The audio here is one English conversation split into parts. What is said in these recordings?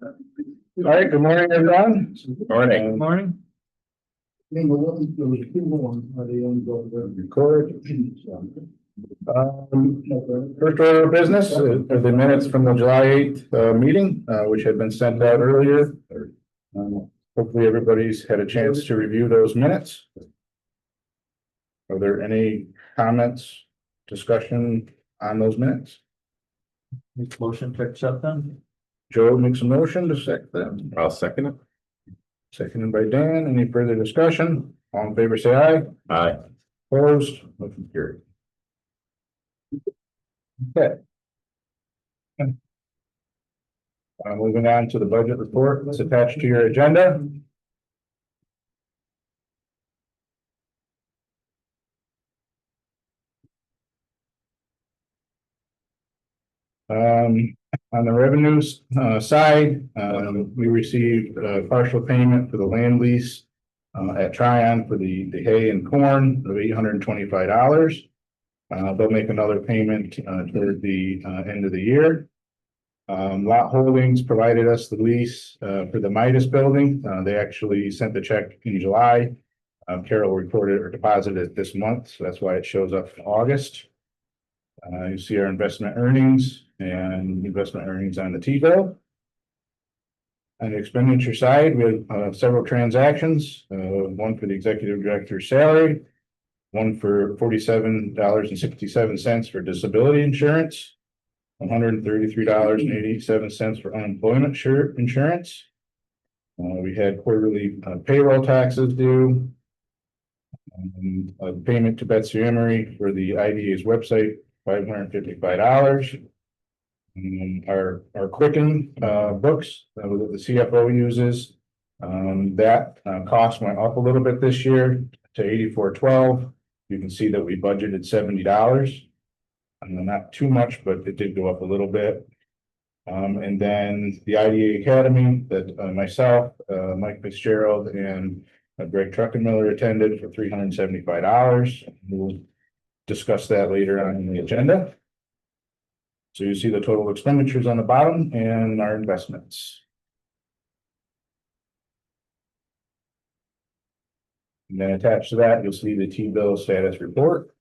All right, good morning, everyone. Morning. Morning. Record. First order of business are the minutes from the July 8th meeting, which had been sent out earlier. Hopefully everybody's had a chance to review those minutes. Are there any comments, discussion on those minutes? Motion to accept them? Joe makes a motion to second them. I'll second it. Seconded by Dan. Any further discussion? All in favor, say aye. Aye. Opposed? Motion carried. Okay. Moving on to the budget report that's attached to your agenda. On the revenues side, we received partial payment for the land lease at Tryon for the hay and corn of $825. They'll make another payment toward the end of the year. Lot Holdings provided us the lease for the Midas building. They actually sent the check in July. Carol recorded or deposited it this month, so that's why it shows up in August. You see our investment earnings and investment earnings on the T-bill. On the expenditure side, we have several transactions, one for the executive director's salary, one for $47.67 for disability insurance, $133.87 for unemployment insurance. We had quarterly payroll taxes due, a payment to Betsy Emery for the IDA's website, $555. Our Quicken books that the CFO uses, that cost went up a little bit this year to $84.12. You can see that we budgeted $70. Not too much, but it did go up a little bit. And then the IDA Academy that myself, Mike Fitzgerald, and Greg Truckenmiller attended for $375. We'll discuss that later on in the agenda. So you see the total expenditures on the bottom and our investments. And then attached to that, you'll see the T-bill status report.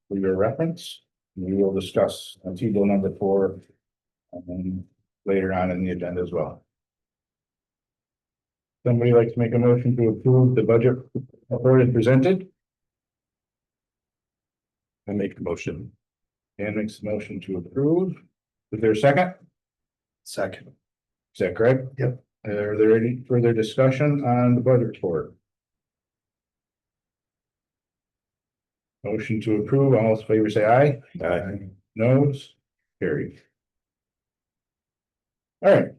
For your reference, we will discuss T-bill number 4 later on in the agenda as well. Somebody like to make a motion to approve the budget report as presented? I make the motion. Dan makes the motion to approve. Is there a second? Second. Is that correct? Yep. Are there any further discussion on the budget report? Motion to approve, all in favor say aye. Aye. Noes? Carried. All right,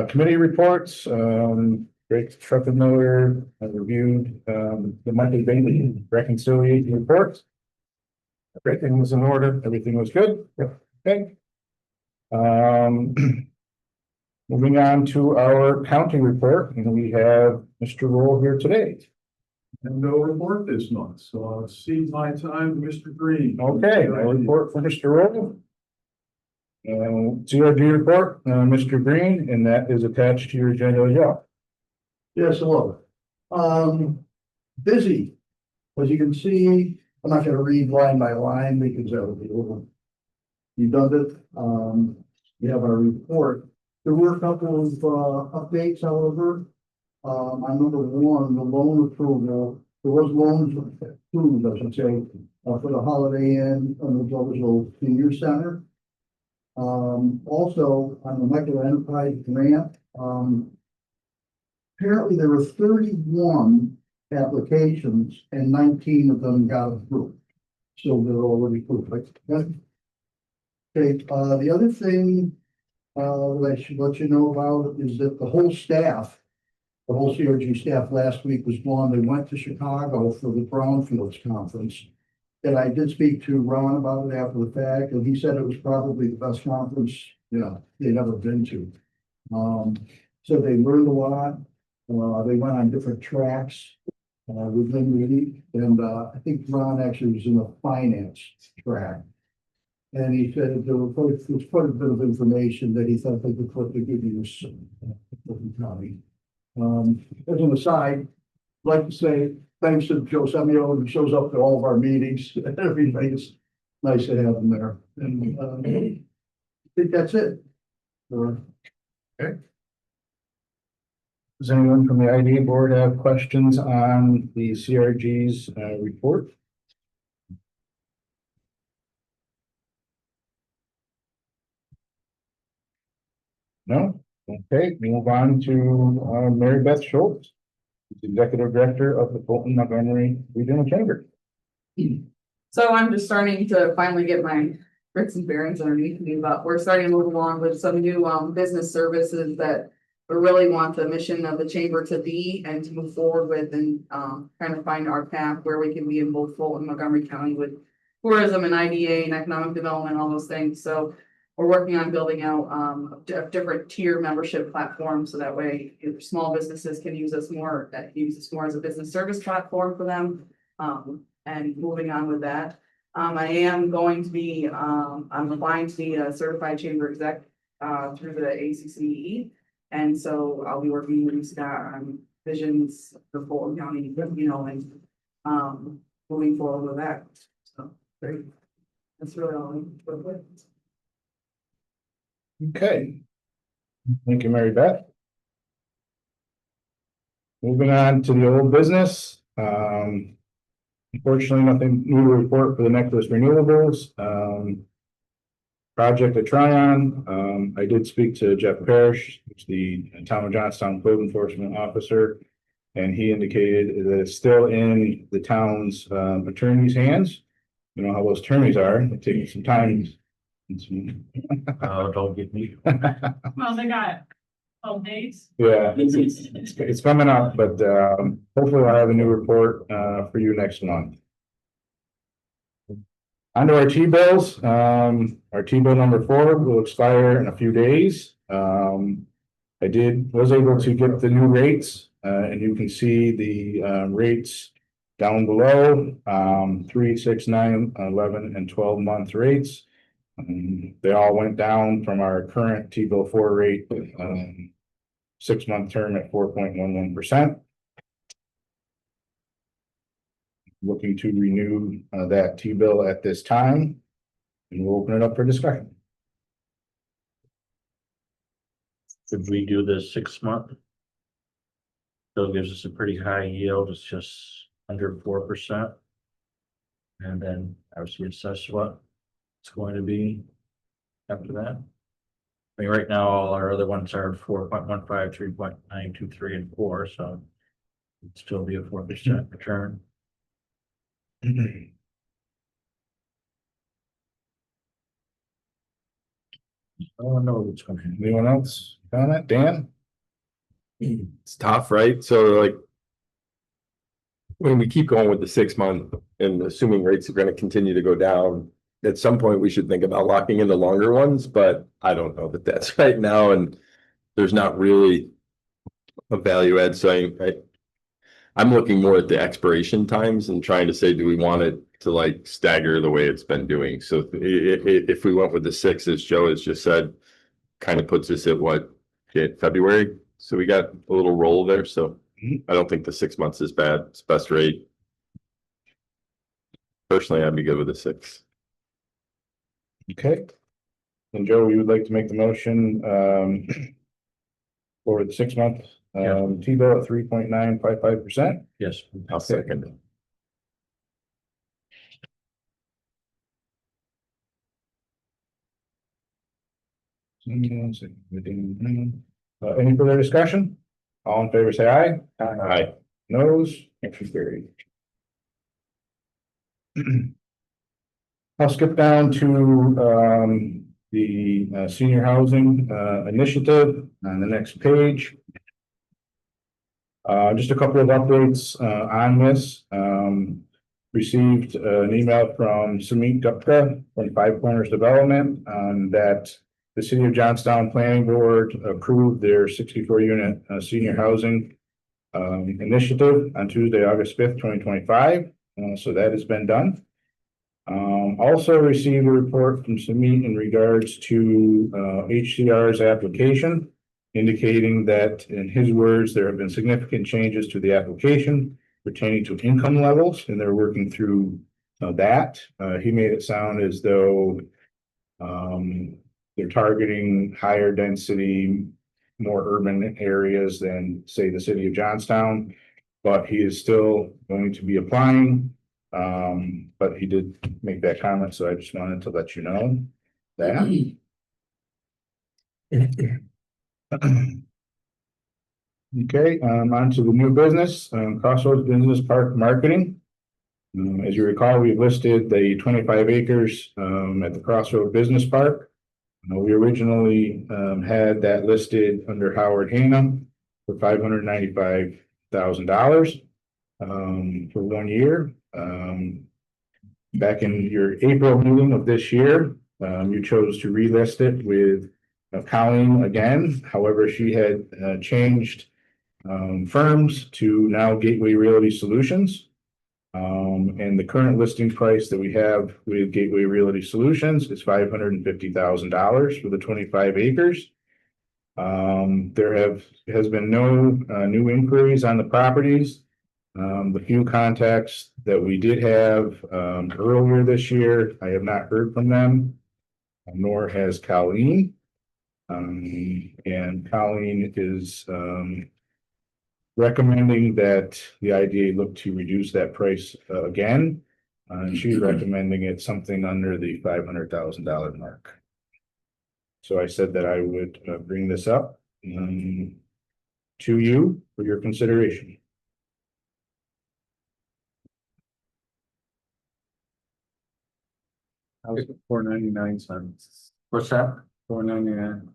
committee reports. Greg Truckenmiller reviewed the monthly bank reconciliation reports. Everything was in order. Everything was good. Yep. Okay. Moving on to our county report, and we have Mr. Roll here today. And no report this month, so I'll cede my time to Mr. Green. Okay, no report for Mr. Roll. CRG report, Mr. Green, and that is attached to your agenda as well. Yes, hello. Busy, as you can see. I'm not going to read line by line because that would be a little redundant. We have our report. There were a couple of updates, however. On number 1, the loan approval. There was loans approved, I should say, for the Holiday Inn and the Doversville Senior Center. Also, on the micro enterprise grant, apparently there were 31 applications and 19 of them got approved. So they're already approved. Okay, the other thing that I should let you know about is that the whole staff, the whole CRG staff last week was gone. They went to Chicago for the Brownfields conference. And I did speak to Ron about it after the fact, and he said it was probably the best conference, they'd ever been to. So they learned a lot. They went on different tracks within the week, and I think Ron actually was in the finance track. And he said there was quite a bit of information that he thought they could put to give you Fulton County. As an aside, I'd like to say thanks to Joe Semio, who shows up to all of our meetings and everything. It's nice to have him there. And I think that's it. Does anyone from the ID board have questions on the CRG's report? No? Okay, move on to Mary Beth Schultz, Executive Director of the Fulton Montgomery Regional Chamber. So I'm just starting to finally get my bricks and bearings underneath me, but we're starting to move along with some new business services that we really want the mission of the chamber to be and to move forward with, and kind of find our path where we can be in both Fulton and Montgomery County with tourism and IDA and economic development, all those things. So we're working on building out a different tier membership platform, so that way if small businesses can use us more, that use us more as a business service platform for them. And moving on with that. I am going to be, I'm applying to be a certified chamber exec through the ACCE. And so I'll be working with Scott on visions for Fulton County, you know, and moving forward with that. So great. That's really all I'm with. Okay. Thank you, Mary Beth. Moving on to the old business. Unfortunately, nothing new to report for the Necklace Renewables. Project at Tryon. I did speak to Jeff Parrish, who's the Town of Johnstown Code Enforcement Officer, and he indicated that it's still in the town's attorney's hands. You know how those attorneys are, it takes some time. Oh, don't get me. Well, they got 12 days. Yeah, it's coming up, but hopefully I'll have a new report for you next month. Onto our T-bills. Our T-bill number 4 will expire in a few days. I was able to get the new rates, and you can see the rates down below, 3, 6, 9, 11, and 12-month rates. They all went down from our current T-bill 4 rate, 6-month term at 4.11%. Looking to renew that T-bill at this time, and we'll open it up for discussion. Should we do the 6-month? Still gives us a pretty high yield, it's just under 4%. And then obviously assess what it's going to be after that. I mean, right now, all our other ones are 4.15, 3.9, 3, and 4, so it'd still be a 4% return. Oh, no, what's going to happen. Anyone else on it? Dan? It's tough, right? So like when we keep going with the 6-month and assuming rates are going to continue to go down, at some point we should think about locking in the longer ones, but I don't know that that's right now. And there's not really a value add. So I'm looking more at the expiration times and trying to say, do we want it to like stagger the way it's been doing? So if we went with the 6, as Joe has just said, kind of puts us at what, February? So we got a little roll there. So I don't think the 6 months is bad. It's best rate. Personally, I'd be good with the 6. Okay. And Joe, you would like to make the motion for the 6-month T-bill at 3.955%? Yes. I'll second it. Any further discussion? All in favor, say aye. Aye. Noes, motion carried. I'll skip down to the senior housing initiative on the next page. Just a couple of updates on this. Received an email from Sumit Gupta from Five Corners Development that the City of Johnstown Planning Board approved their 64-unit senior housing initiative on Tuesday, August 5th, 2025. So that has been done. Also received a report from Samit in regards to HCR's application, indicating that, in his words, there have been significant changes to the application pertaining to income levels, and they're working through that. He made it sound as though they're targeting higher density, more urban areas than, say, the city of Johnstown, but he is still going to be applying. But he did make that comment, so I just wanted to let you know that. Okay, on to the new business, Crossroads Business Park Marketing. As you recall, we listed the 25 acres at the Crossroads Business Park. We originally had that listed under Howard Hanum for $595,000 for 1 year. Back in your April meeting of this year, you chose to relist it with Colleen again. However, she had changed firms to now Gateway Realty Solutions. And the current listing price that we have with Gateway Realty Solutions is $550,000 for the 25 acres. There has been no new inquiries on the properties. The few contacts that we did have earlier this year, I have not heard from them, nor has Colleen. And Colleen is recommending that the IDA look to reduce that price again. And she's recommending it something under the $500,000 mark. So I said that I would bring this up to you for your consideration. How's it, 4.99 What's that? 4.99.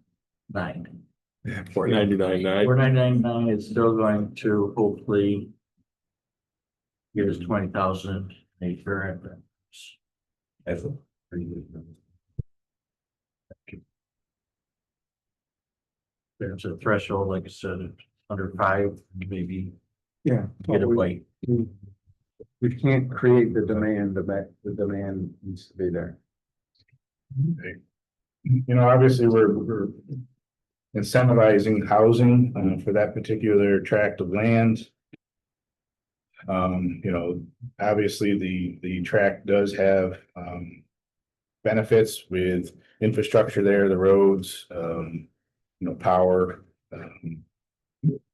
9. $499.9. 499.9 is still going to hopefully give us 20,000 an acre and that's a pretty good number. There's a threshold, like I said, under 5, maybe Yeah. get a bite. We can't create the demand, the demand needs to be there. You know, obviously, we're incentivizing housing for that particular tract of land. You know, obviously, the tract does have benefits with infrastructure there, the roads, you know, power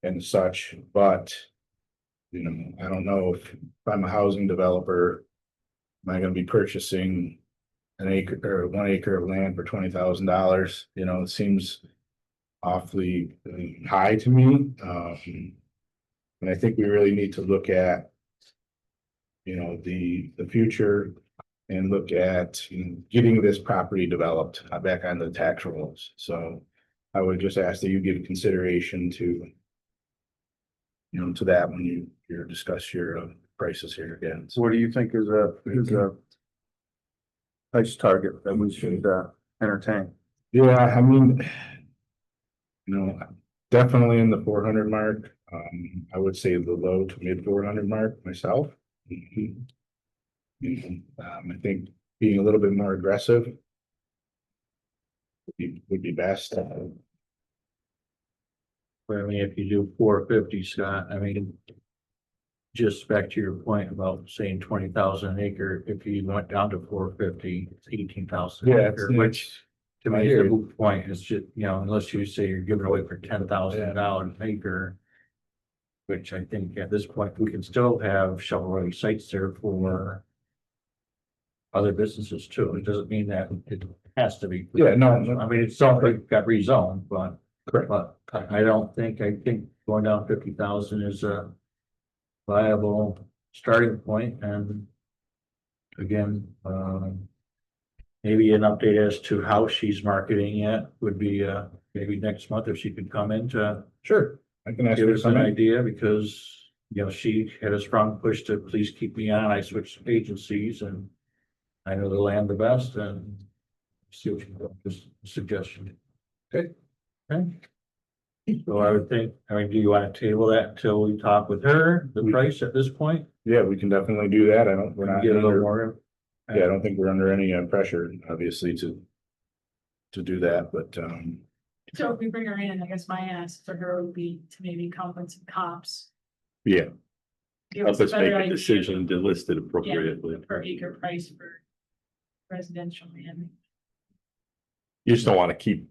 and such, but you know, I don't know if I'm a housing developer, am I gonna be purchasing an acre or 1 acre of land for $20,000? You know, it seems awfully high to me. And I think we really need to look at, you know, the future and look at, you know, getting this property developed back on the tax rolls. So I would just ask that you give consideration to, you know, to that when you discuss your prices here again. So What do you think is a price target that we should entertain? yeah, I mean, you know, definitely in the 400 mark. I would say the low to mid 400 mark myself. You know, I think being a little bit more aggressive would be best. But I mean, if you do 450, Scott, I mean, just back to your point about saying 20,000 an acre, if you went down to 450, it's 18,000 an Yeah, acre, which to I me hear is a you. moot point. It's just, you know, unless you say you're giving away for $10,000 an acre, which I think at this point, we can still have shovel-ready sites there for other businesses too. It doesn't mean that it has to be. Yeah, no. I mean, it's something that got rezoned, but Correct. I think going down 50,000 is a viable starting point. And again, maybe an update as to how she's marketing it would be, maybe next month if she could come in to Sure, I can ask give you us an something. idea, because, you know, she had a strong push to please keep me on. I switched agencies and I know the land the best, and see what you just a suggestion. Okay. Okay. So I would think, I mean, do you want to table that until we talk with her, the price at this point? Yeah, we can definitely do that. We're not. Get a little under- more Yeah, I don't think we're under any pressure, obviously, to do that, but, So if we bring her in, I guess my ask for her would be to maybe come with some comps. yeah, Give Help a us make better a idea decision to list it of appropriately. the per acre price for residential land. You just don't want to keep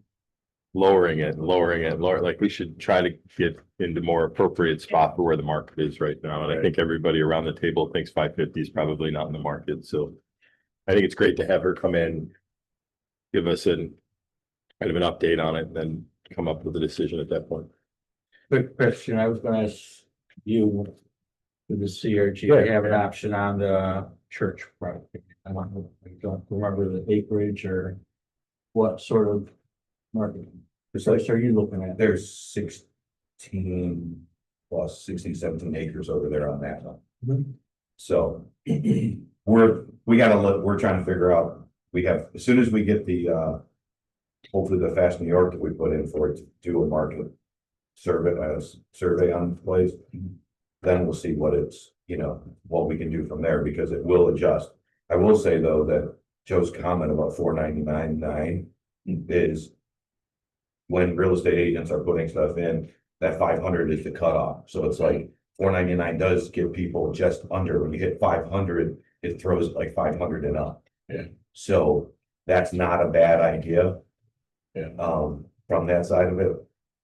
lowering it, like we should try to get into more appropriate spot for where the market is right now. And I think everybody around the table thinks 550 is probably not in the market, so I think it's great to have her come in, give us an kind of an update on it, and then come up with a decision at that point. Quick question, I was gonna ask you. With the CRG, Yeah, they have an yeah. option on the church property. I don't remember the acreage or what sort of market. Precisely are you looking at? There's 16 plus 16, 17 acres over there on that one. So we're trying to figure out, as soon as we get the, hopefully the Fast New York that we put in for it to do a market survey on the place, then we'll see what what we can do from there, because it will adjust. I will say though, that Joe's comment about 499.9 is when real estate agents are putting stuff in, that 500 is the cutoff. So it's like 499 does give people just under, when you hit 500, it throws like 500 and up. Yeah. So that's not a bad idea. Yeah. From that side of it.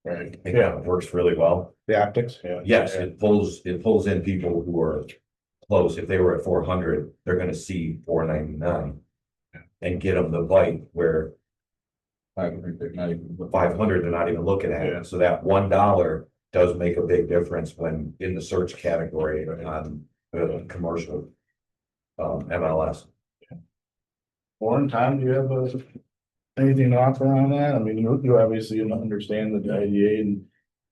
right, It yeah, works really well. the optics, yeah. Yes, Yeah. it pulls in people who are close. If they were at 400, they're gonna see 499. And get them the bite where 500, they're not even looking at Yeah. it. So that $1 does make a big difference when in the search category on commercial MLS. Warren, Tom, do you have anything to offer on that? I mean, you obviously understand the IDA and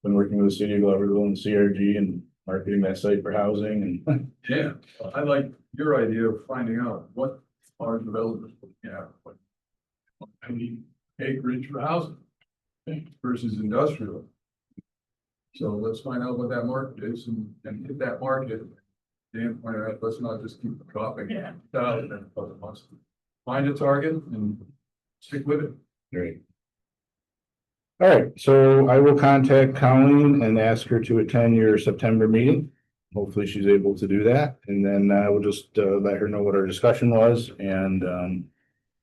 been working with the city of Gloverville and CRG and marketing that site for housing and. Yeah, I like your idea of finding out what our developers looking at, what I need acreage for housing versus industrial. So let's find out what that market is and hit that market. Dan pointed out, let's not just keep dropping. Yeah. Find a target and stick with it. Great. All right, so I will contact Colleen and ask her to attend your September meeting. Hopefully she's able to do that, and then we'll just let her know what our discussion was and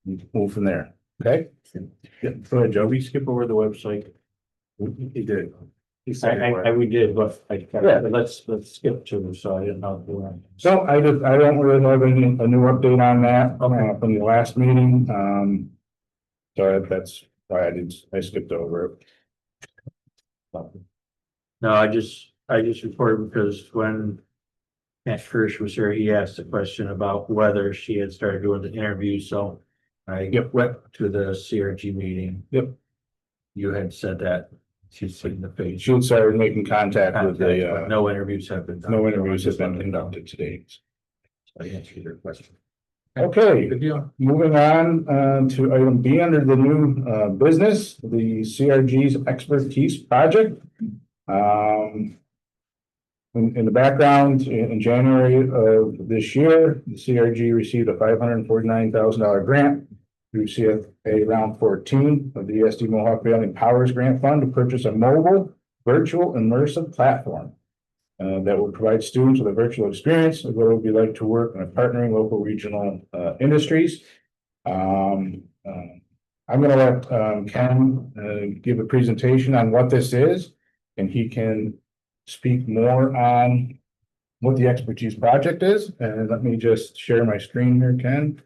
move from there, okay? Yeah, go ahead, Joe. We skip over the website. He did. We did, but Yeah. let's skip to, so I didn't know. So I don't really have a new update on that from the last meeting. So that's why I skipped over it. No, I just reported because when Matt Kirsch was here, he asked a question about whether she had started doing the interview, so I went to the CRG meeting. Yep. You had said that she's seen the page. She started making contact with the, No interviews have been done. no interviews have been conducted today. I answered your question. Okay, Good deal. moving on to item B under the new business, the CRG's expertise project. In the background, in January of this year, the CRG received a $549,000 grant through CFA Round 14 of the ESD Mohawk Valley Powers Grant Fund to purchase a mobile virtual immersive platform that will provide students with a virtual experience of what it would be like to work in a partnering local regional industries. I'm gonna let Ken give a presentation on what this is, and he can speak more on what the expertise project is. And let me just share my screen here, Ken.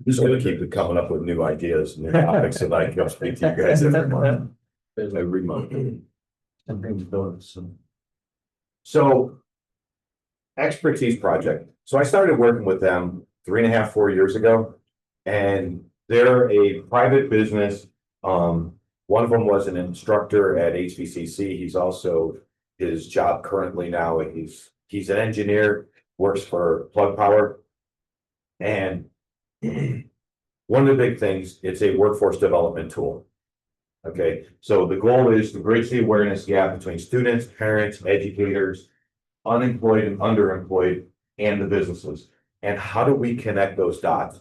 Just gonna keep it coming up with new ideas, new topics, and I can speak to you guys every month. Every month. So expertise project. So I started working with them 3.5, 4 years ago. And they're a private business. One of them was an instructor at HVCC. He's also, his job currently now, he's an engineer, works for Plug Power. And one of the big things, it's a workforce development tool. Okay, so the goal is to bridge the awareness gap between students, parents, educators, unemployed and underemployed, and the businesses. And how do we connect those dots?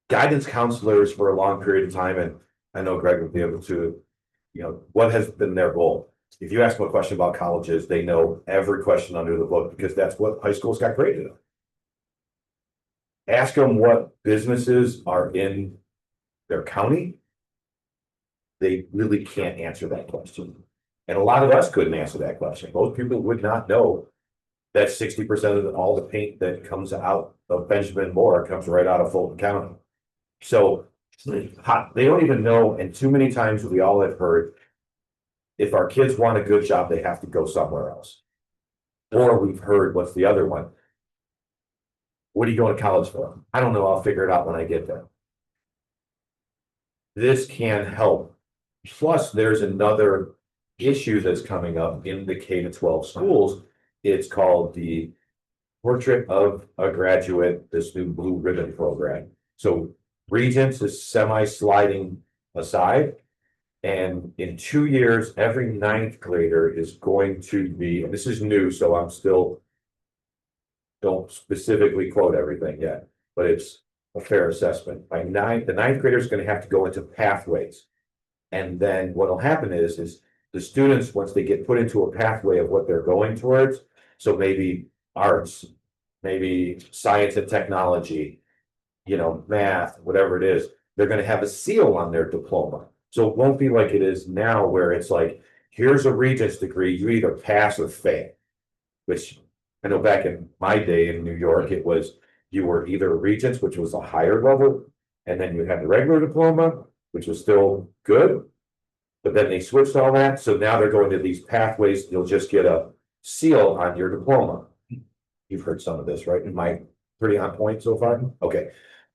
Guidance counselors for a long period of time, and I know Greg would be able to, what has been their goal? If you ask them a question about colleges, they know every question under the book because that's what high schools got graded on. Ask them what businesses are in their county. They really can't answer that question. And a lot of us couldn't answer that question. Most people would not know that 60% of all the paint that comes out of Benjamin Moore comes right out of Fulton County. So they don't even know, and too many times we all have heard, if our kids want a good job, they have to go somewhere else. Or we've heard, what's the other one? What are you going to college for? I don't know, I'll figure it out when I get there. This can help. Plus, there's another issue that's coming up in the K-12 schools. It's called the Portrait of a Graduate, this new Blue Ribbon program. So Regents is semi-sliding aside. And in 2 years, every ninth grader is going to be, and this is new, so I'm still, don't specifically quote everything yet, but it's a fair assessment. The ninth grader is going to have to go into pathways. And then what will happen is the students, once they get put into a pathway of what they're going towards, so maybe arts, maybe science and technology, math, whatever it is, they're going to have a seal on their diploma. So it won't be like it is now where it's like, here's a Regents degree, you either pass or fail. Which I know back in my day in New York, it was, you were either a Regents, which was a higher level, and then you had the regular diploma, which was still good. But then they switched all that. So now they're going to these pathways. You'll just get a seal on your diploma. You've heard some of this, right? Am I pretty on point so far? Okay.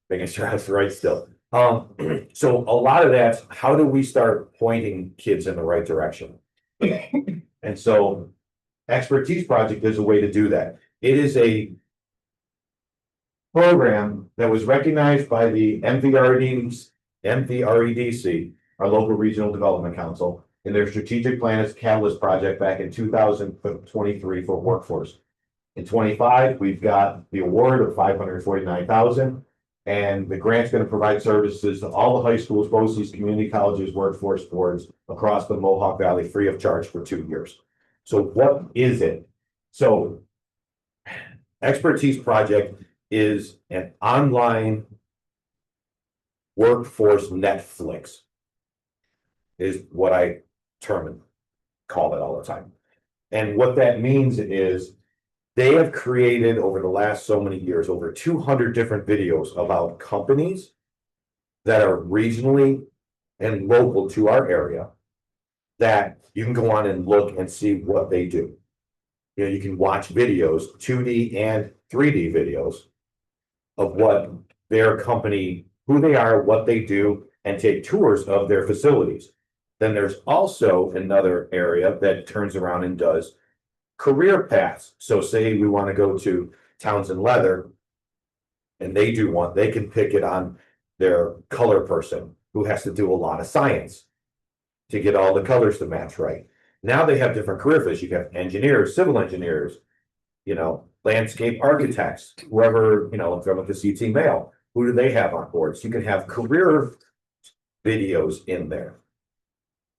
Making sure that's right still. So a lot of that, how do we start pointing kids in the right direction? And so Expertise Project is a way to do that. It is a program that was recognized by the MVREDC, our local regional development council, in their strategic plan as Catalyst project back in 2023 for workforce. In 25, we've got the award of $549,000, and the grant's going to provide services to all the high schools, BOCES, community colleges, workforce boards across the Mohawk Valley free of charge for 2 years. So what is it? So Expertise Project is an online workforce Netflix, is what I call it all the time. And what that means is they have created over the last so many years, over 200 different videos about companies that are regionally and local to our area that you can go on and look and see what they do. You can watch videos, 2D and 3D videos of what their company, who they are, what they do, and take tours of their facilities. Then there's also another area that turns around and does career paths. So say we want to go to Townsend Leather and they do one, they can pick it on their color person who has to do a lot of science to get all the colors to match right. Now they have different career fields. You have engineers, civil engineers, landscape architects, whoever, if they're with the CT Mail, who do they have on board? So you can have career videos in there.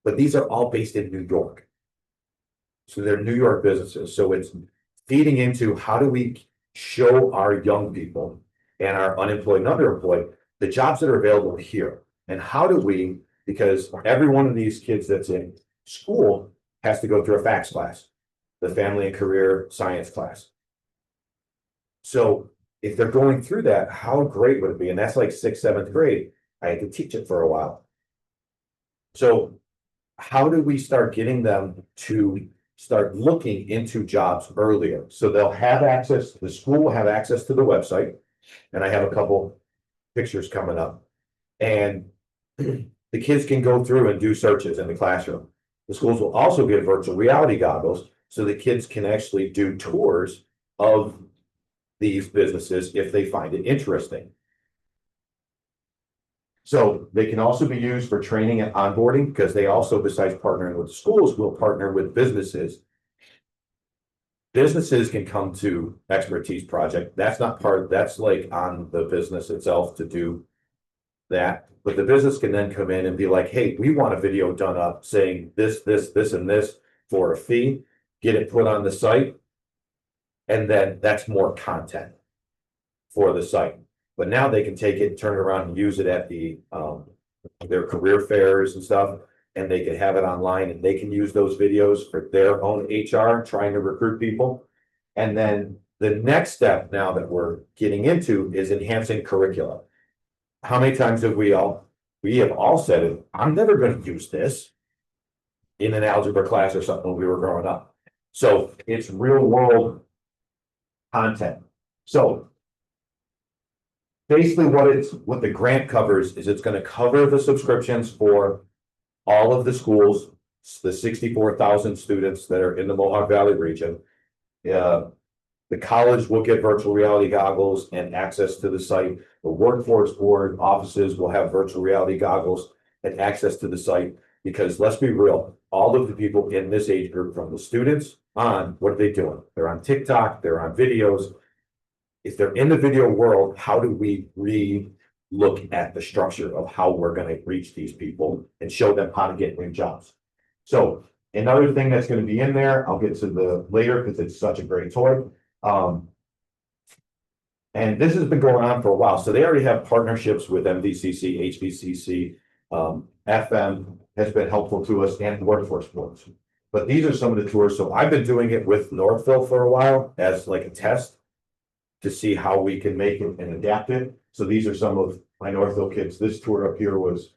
But these are all based in New York. So they're New York businesses. So it's feeding into how do we show our young people and our unemployed and underemployed the jobs that are available here. And how do we, because every one of these kids that's in school has to go through a FACS class, the family and career science class. So if they're going through that, how great would it be? And that's like 6th, 7th grade. I had to teach it for a while. So how do we start getting them to start looking into jobs earlier? So they'll have access, the school will have access to the website. And I have a couple pictures coming up. And the kids can go through and do searches in the classroom. The schools will also get virtual reality goggles so the kids can actually do tours of these businesses if they find it interesting. So they can also be used for training and onboarding because they also, besides partnering with schools, will partner with businesses businesses can come to expertise project. That's not part, that's like on the business itself to do that. But the business can then come in and be like, hey, we want a video done up saying this, and this for a fee, get it put on the site. And then that's more content for the site. But now they can take it and turn it around and use it at the their career fairs and stuff. And they can have it online and they can use those videos for their own HR trying to recruit people. And then the next step now that we're getting into is enhancing curricula. How many times have we have all said it, I'm never going to use this in an algebra class or something when we were growing up. So it's real world content. So basically what the grant covers is it's going to cover the subscriptions for all of the schools, the 64,000 students that are in the Mohawk Valley region. The college will get virtual reality goggles and access to the site. The workforce board offices will have virtual reality goggles and access to the site, because let's be real, all of the people in this age group, from the students on, what are they doing? They're on TikTok, they're on videos. If they're in the video world, how do we look at the structure of how we're going to reach these people and show them how to get new jobs? So another thing that's going to be in there, I'll get to the later because it's such a great toy. And this has been going on for a while. So they already have partnerships with MVCC, HVCC, FM has been helpful to us, and workforce boards. But these are some of the tours. So I've been doing it with Northville for a while as like a test to see how we can make it and adapt it. So these are some of my Northville kids. This tour up here was,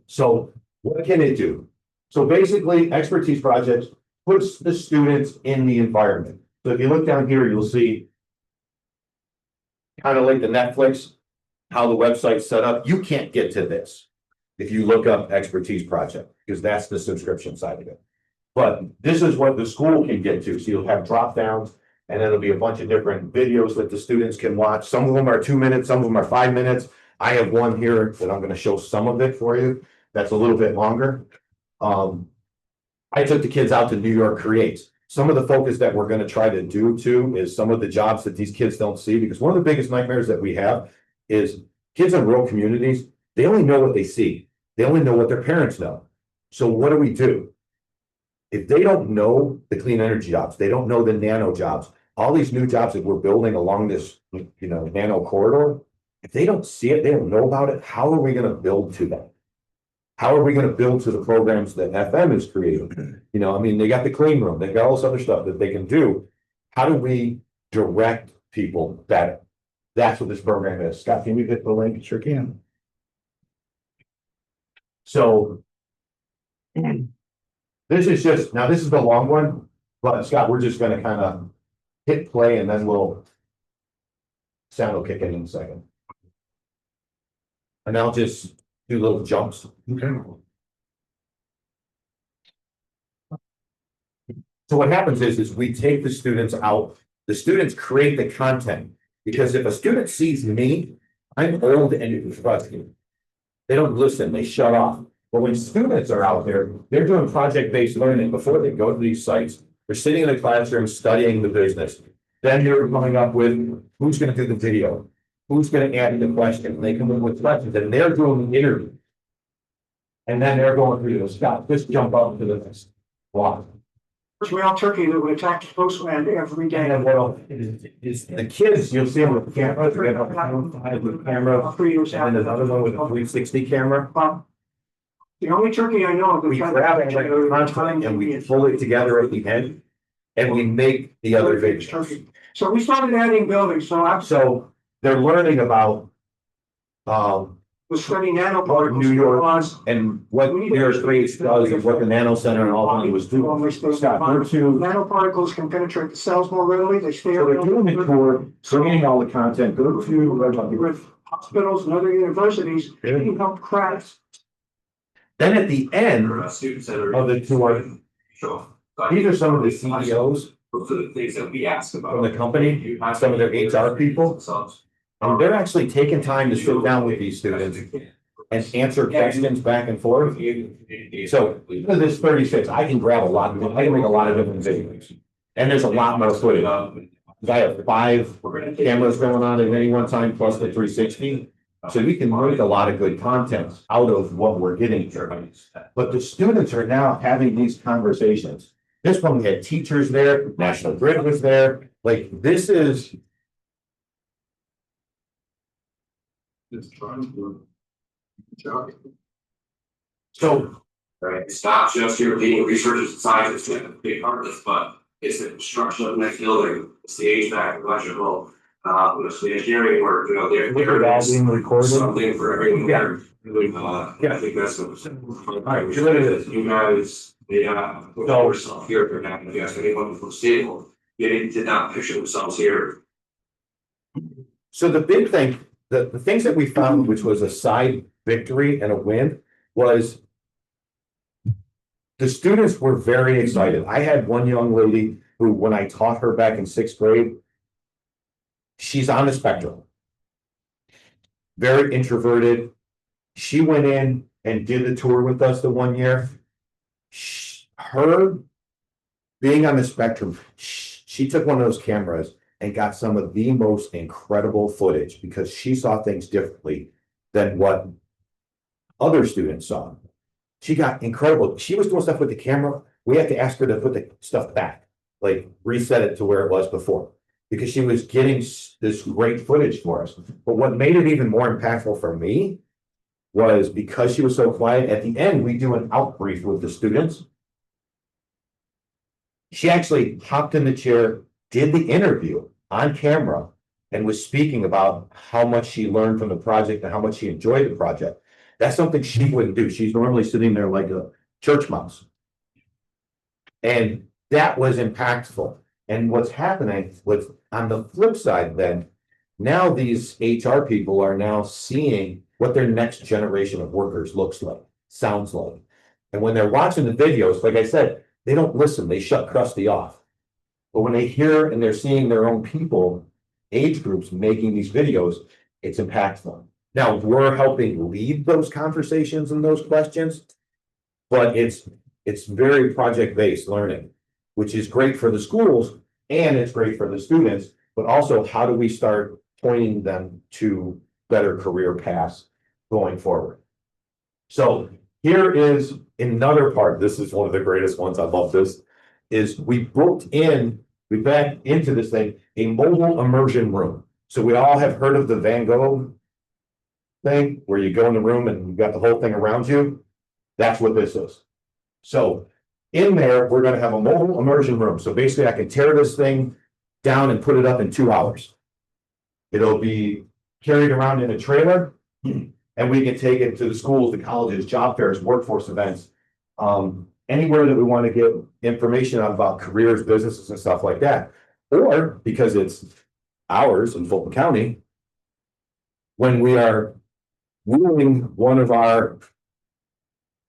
so what can it do? So basically, expertise projects puts the students in the environment. So if you look down here, you'll see kind of like the Netflix, how the website's set up. You can't get to this if you look up expertise project, because that's the subscription side of it. But this is what the school can get to. So you'll have drop downs, and it'll be a bunch of different videos that the students can watch. Some of them are 2 minutes, some of them are 5 minutes. I have one here that I'm going to show some of it for you. That's a little bit longer. I took the kids out to New York Creates. Some of the focus that we're going to try to do too is some of the jobs that these kids don't see, because one of the biggest nightmares that we have is kids in rural communities, they only know what they see. They only know what their parents know. So what do? If they don't know the clean energy jobs, they don't know the nano jobs, all these new jobs that we're building along this, nano corridor, if they don't see it, they don't know about it, how are we going to build to that? How are we going to build to the programs that FM is creating? They got the clean room, they got all this other stuff that they can do. How do we direct people better? That's what this program is. Scott, can you hit the link? Sure can. So this is the long one, but Scott, we're just going to kind of hit play and then sound will kick in a second. And I'll just do little jumps. Okay. So what happens is we take the students out, the students create the content, because if a student sees me, I'm old and frustrated. They don't listen, they shut off. But when students are out there, they're doing project-based learning before they go to these sites. They're sitting in the classroom studying the business. Then they're coming up with who's going to do the video, who's going to add the question. They come up with questions, and they're doing the interview. And then they're going through those. Scott, just jump up to the next block. Real turkey that would attack the coastland every day. And then is the kids, you'll see them with the camera, they have a with camera, and then another one with a 360 camera. The only turkey I know. We grab it like a content and we pull it together at the end, and we make the other videos. So we started adding buildings, so they're learning about was studying nanoparticles. New York and what New York Creates does and what the Nano Center and all that was doing. Scott, nanoparticles can penetrate the cells more readily. They stay. So they're doing it for bringing all the content. Go to with hospitals and other universities, picking up cracks. Then at the end of the tour, these are some of the CEOs from the company, some of their HR people. And they're actually taking time to sit down with these students and answer questions back and forth. So even this 36, I can grab a lot, I can make a lot of different videos. And there's a lot more footage. I have 5 cameras going on at any one time, plus the 360. So we can make a lot of good content out of what we're getting here. But the students are now having these conversations. This one, we had teachers there, National Grid was there, like, this is. So. Right, it's not just your leading researchers and scientists to have a big part of this, but it's the construction of the next building, it's the HVAC, electrical, it's the engineering work, you know, there is something for everything there. Yeah, I think that's what. All right, you guys, yourself here, for now, if you ask anyone from stable, they did not picture themselves here. So the big thing, the things that we found, which was a side victory and a win, was. The students were very excited. I had one young lady who, when I taught her back in 6th grade, she's on the spectrum. Very introverted. She went in and did the tour with us the one year. Her being on the spectrum, she took one of those cameras and got some of the most incredible footage because she saw things differently than what other students saw. She got incredible. She was doing stuff with the camera. We had to ask her to put the stuff back, like reset it to where it was before, because she was getting this great footage for us. But what made it even more impactful for me was because she was so quiet, at the end, we do an outbrief with the students. She actually hopped in the chair, did the interview on camera, and was speaking about how much she learned from the project and how much she enjoyed the project. That's something she wouldn't do. She's normally sitting there like a church mouse. And that was impactful. And what's happening with, on the flip side then, now these HR people are now seeing what their next generation of workers looks like, sounds like. And when they're watching the videos, like I said, they don't listen, they shut Krusty off. But when they hear and they're seeing their own people, age groups making these videos, it's impactful. Now, we're helping lead those conversations and those questions, but it's very project-based learning, which is great for the schools and it's great for the students, but also how do we start pointing them to better career paths going forward? So here is another part. This is one of the greatest ones. I love this, is we back into this thing, a mobile immersion room. So we all have heard of the Van Gogh thing where you go in the room and you got the whole thing around you. That's what this is. So in there, we're going to have a mobile immersion room. So basically I can tear this thing down and put it up in 2 hours. It'll be carried around in a trailer and we can take it to the schools, the colleges, job fairs, workforce events, anywhere that we want to get information out about careers, businesses and stuff like that. Or because it's ours in Fulton County, when we are wooing one of our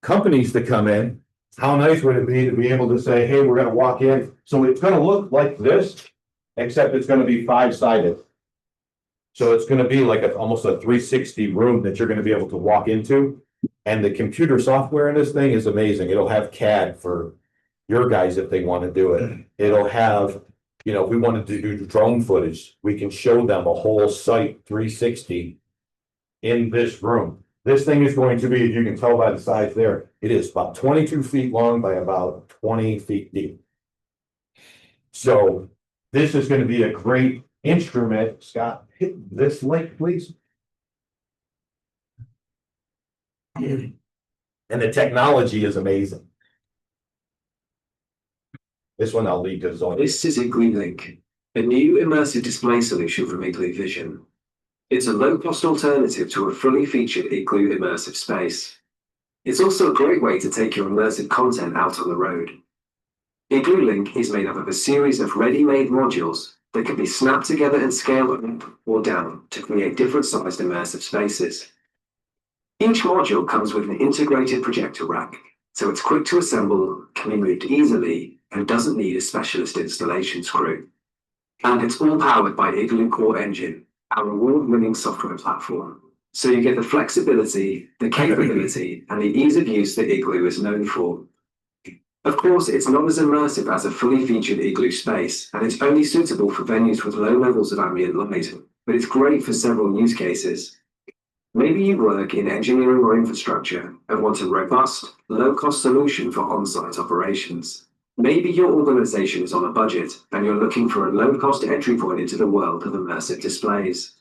companies to come in, how nice would it be to be able to say, hey, we're going to walk in. So it's going to look like this, except it's going to be 5-sided. So it's going to be like almost a 360 room that you're going to be able to walk into. And the computer software in this thing is amazing. It'll have CAD for your guys if they want to do it. It'll have, you know, if we wanted to do drone footage, we can show them a whole site 360 in this room. This thing is going to be, you can tell by the size there, it is about 22 feet long by about 20 feet deep. So this is going to be a great instrument. Scott, hit this link, please. And the technology is amazing. This one I'll leave to Zoe. This is Igloo Link, a new immersive display solution from Igloo Vision. It's a low-cost alternative to a fully featured Igloo immersive space. It's also a great way to take your immersive content out on the road. Igloo Link is made up of a series of ready-made modules that can be snapped together and scaled up or down to create different sized immersive spaces. Each module comes with an integrated projector rack, so it's quick to assemble, can be moved easily, and doesn't need a specialist installations crew. And it's all powered by Igloo Core Engine, our award-winning software platform. So you get the flexibility, the capability, and the ease of use that Igloo is known for. Of course, it's not as immersive as a fully featured Igloo space, and it's only suitable for venues with low levels of ambient lighting, but it's great for several use cases. Maybe you work in engineering or infrastructure and want a robust, low-cost solution for on-site operations. Maybe your organization is on a budget and you're looking for a low-cost entry point into the world of immersive displays.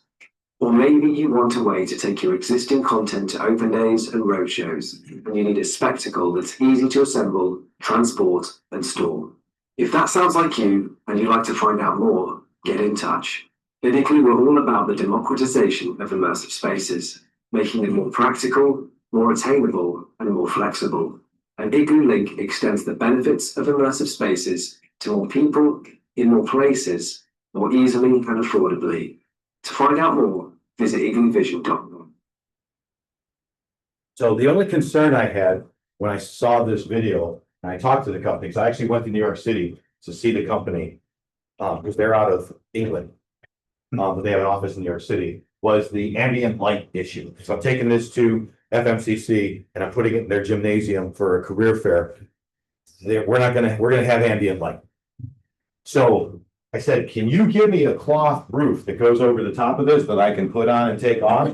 Or maybe you want a way to take your existing content to open days and roadshows, and you need a spectacle that's easy to assemble, transport, and store. If that sounds like you, and you'd like to find out more, get in touch. At Igloo, we're all about the democratization of immersive spaces, making them more practical, more attainable, and more flexible. And Igloo Link extends the benefits of immersive spaces to more people, in more places, more easily and affordably. To find out more, visit igloovision.com. So the only concern I had when I saw this video, and I talked to the company, because I actually went to New York City to see the company, because they're out of England, but they have an office in New York City, was the ambient light issue. So I'm taking this to FMCC and I'm putting it in their gymnasium for a career fair. We're gonna have ambient light. So I said, can you give me a cloth roof that goes over the top of this that I can put on and take off?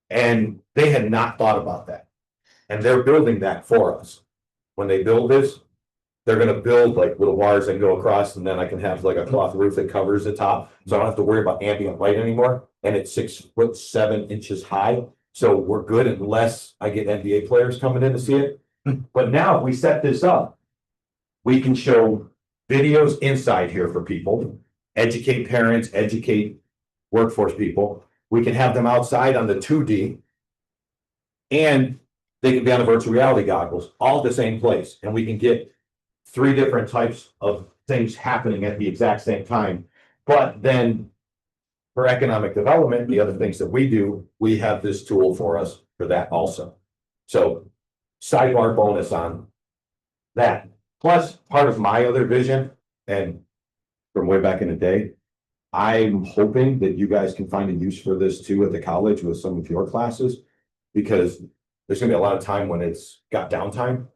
And they had not thought about that. And they're building that for us. When they build this, they're gonna build like little wires that go across, and then I can have like a cloth roof that covers the top. So I don't have to worry about ambient light anymore. And it's 6'7" high. So we're good unless I get NBA players coming in to see it. But now if we set this up, we can show videos inside here for people, educate parents, educate workforce people. We can have them outside on the 2D, and they can be on the virtual reality goggles, all at the same place. And we can get 3 different types of things happening at the exact same time. But then for economic development, the other things that we do, we have this tool for us for that also. So sidebar bonus on that. Plus, part of my other vision, and from way back in the day, I'm hoping that you guys can find a use for this too at the college with some of your classes, because there's gonna be a lot of time when it's got downtime.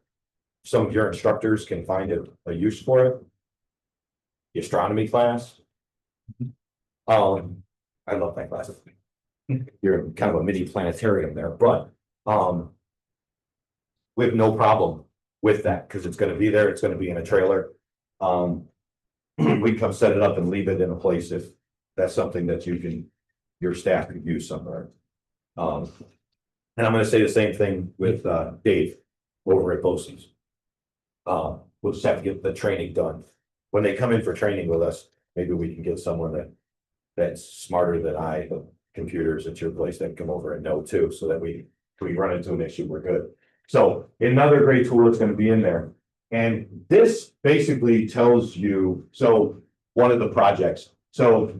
Some of your instructors can find a use for it. The astronomy class. I love that class. You're kind of a mini planetarium there, but we have no problem with that because it's going to be there. It's going to be in a trailer. We come set it up and leave it in a place if that's something that your staff could use somewhere. And I'm going to say the same thing with Dave over at BOCES. We'll just have to get the training done. When they come in for training with us, maybe we can get someone that's smarter than I, the computers at your place, that come over and know too, so that we run into an issue, we're good. So another great tool that's going to be in there. And this basically tells you, so one of the projects, so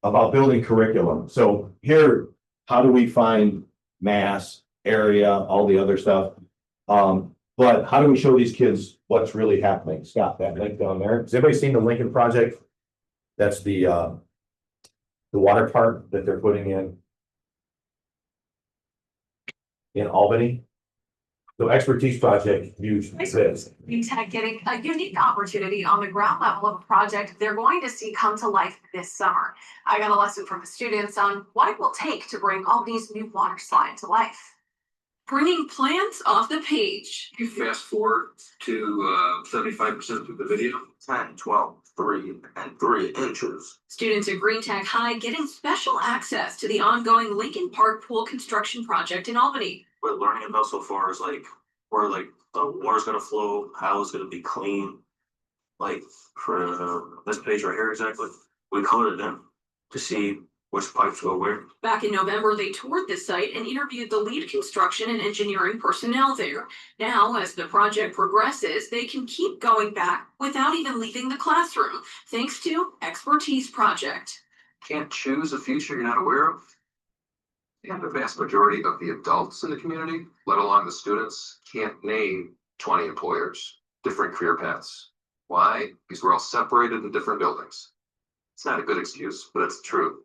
about building curriculum. So here, how do we find mass, area, all the other stuff? But how do we show these kids what's really happening? Scott, that link down there. Has anybody seen the Lincoln Project? That's the water park that they're putting in Albany. So Expertise Project used this. Tech getting a unique opportunity on the ground level of a project they're going to see come to life this summer. I got a lesson from the students on what it will take to bring all these new water slides to life. Bringing plants off the page. You fast forward to 75% of the video. 10, 12, 3, and 3 inches. Students at Green Tech High getting special access to the ongoing Lincoln Park pool construction project in Albany. We're learning about so far is like where like the water's gonna flow, how it's gonna be clean. Like for this page right here exactly, we colored it in to see which pipes go where. Back in November, they toured the site and interviewed the lead construction and engineering personnel there. Now, as the project progresses, they can keep going back without even leaving the classroom, thanks to Expertise Project. Can't choose a future you're not aware of. And the vast majority of the adults in the community, let alone the students, can't name 20 employers, different career paths. Why? Because we're all separated in different buildings. It's not a good excuse, but it's true.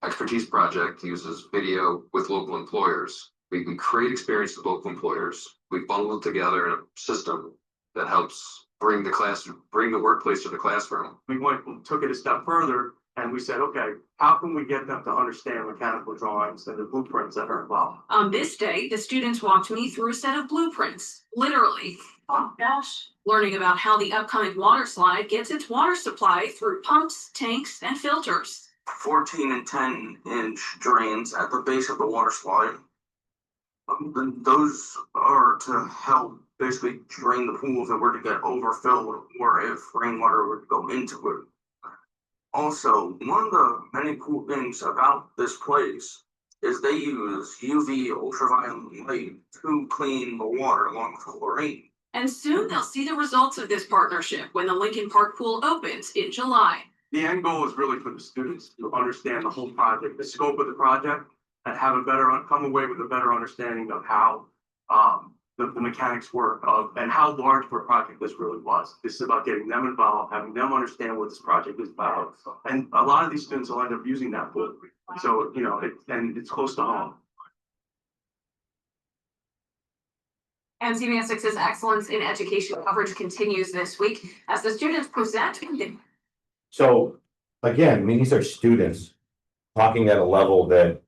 Expertise Project uses video with local employers. We create experience with local employers. We bundle it together in a system that helps bring the workplace to the classroom. We took it a step further and we said, okay, how can we get them to understand mechanical drawings and the blueprints that are involved? On this day, the students walked me through a set of blueprints, literally. Oh, gosh. Learning about how the upcoming water slide gets its water supply through pumps, tanks, and filters. 14 and 10-inch drains at the base of the water slide. Those are to help basically drain the pool if it were to get overfilled or if rainwater would go into it. Also, one of the many cool things about this place is they use UV ultraviolet light to clean the water along with chlorine. And soon they'll see the results of this partnership when the Lincoln Park pool opens in July. The end goal is really for the students to understand the whole project, the scope of the project, and have come away with a better understanding of how the mechanics work and how large of a project this really was. This is about getting them involved, having them understand what this project is about. And a lot of these students will end up using that pool. So, and it's close to home. And CBS 6's Excellence in Education coverage continues this week as the students present. So again, I mean, these are students talking at a level that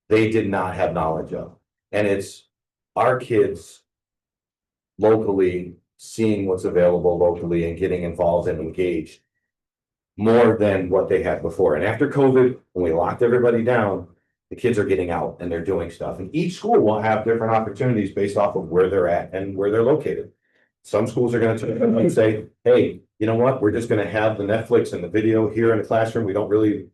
they did not have knowledge of. And it's our kids locally seeing what's available locally and getting involved and engaged more than what they had before. And after COVID, when we locked everybody down, the kids are getting out and they're doing stuff. And each school will have different opportunities based off of where they're at and where they're located. Some schools are going to say, hey, you know what? We're just going to have the Netflix and the video here in the classroom. We don't really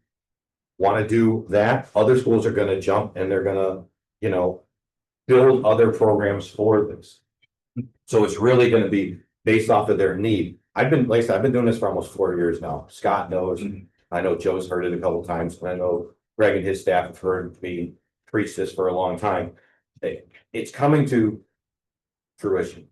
want to do that. Other schools are going to jump and they're going to, build other programs for this. So it's really going to be based off of their need. I've been doing this for almost 4 years now. Scott knows. I know Joe's heard it a couple of times. And I know Greg and his staff have heard me preach this for a long time. It's coming to fruition,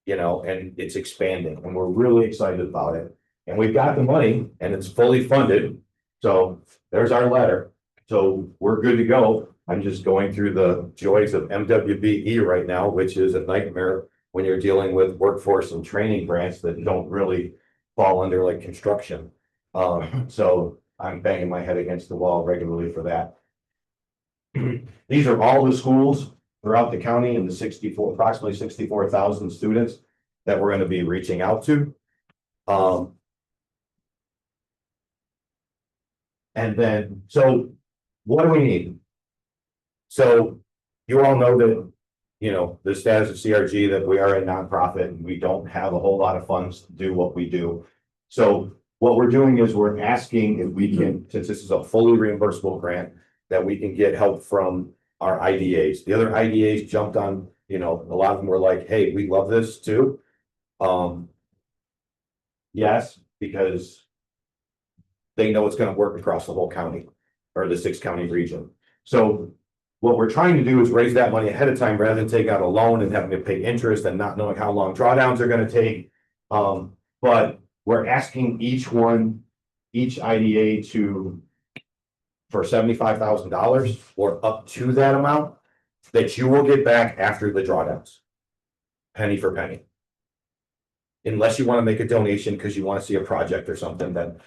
and it's expanding and we're really excited about it. And we've got the money and it's fully funded. So there's our letter. So we're good to go. I'm just going through the joys of MWBE right now, which is a nightmare when you're dealing with workforce and training grants that don't really fall under like construction. So I'm banging my head against the wall regularly for that. These are all the schools throughout the county and the approximately 64,000 students that we're going to be reaching out to. And then, so what do we need? So you all know that, the status of CRG, that we are a nonprofit and we don't have a whole lot of funds to do what we do. So what we're doing is we're asking if we can, since this is a fully reimbursable grant, that we can get help from our IDAs. The other IDAs jumped on, a lot of them were like, hey, we love this too. Yes, because they know it's going to work across the whole county or the 6-county region. So what we're trying to do is raise that money ahead of time rather than take out a loan and having to pay interest and not knowing how long drawdowns are going to take. But we're asking each IDA for $75,000 or up to that amount that you will get back after the drawdowns, penny for penny. Unless you want to make a donation because you want to see a project or something, then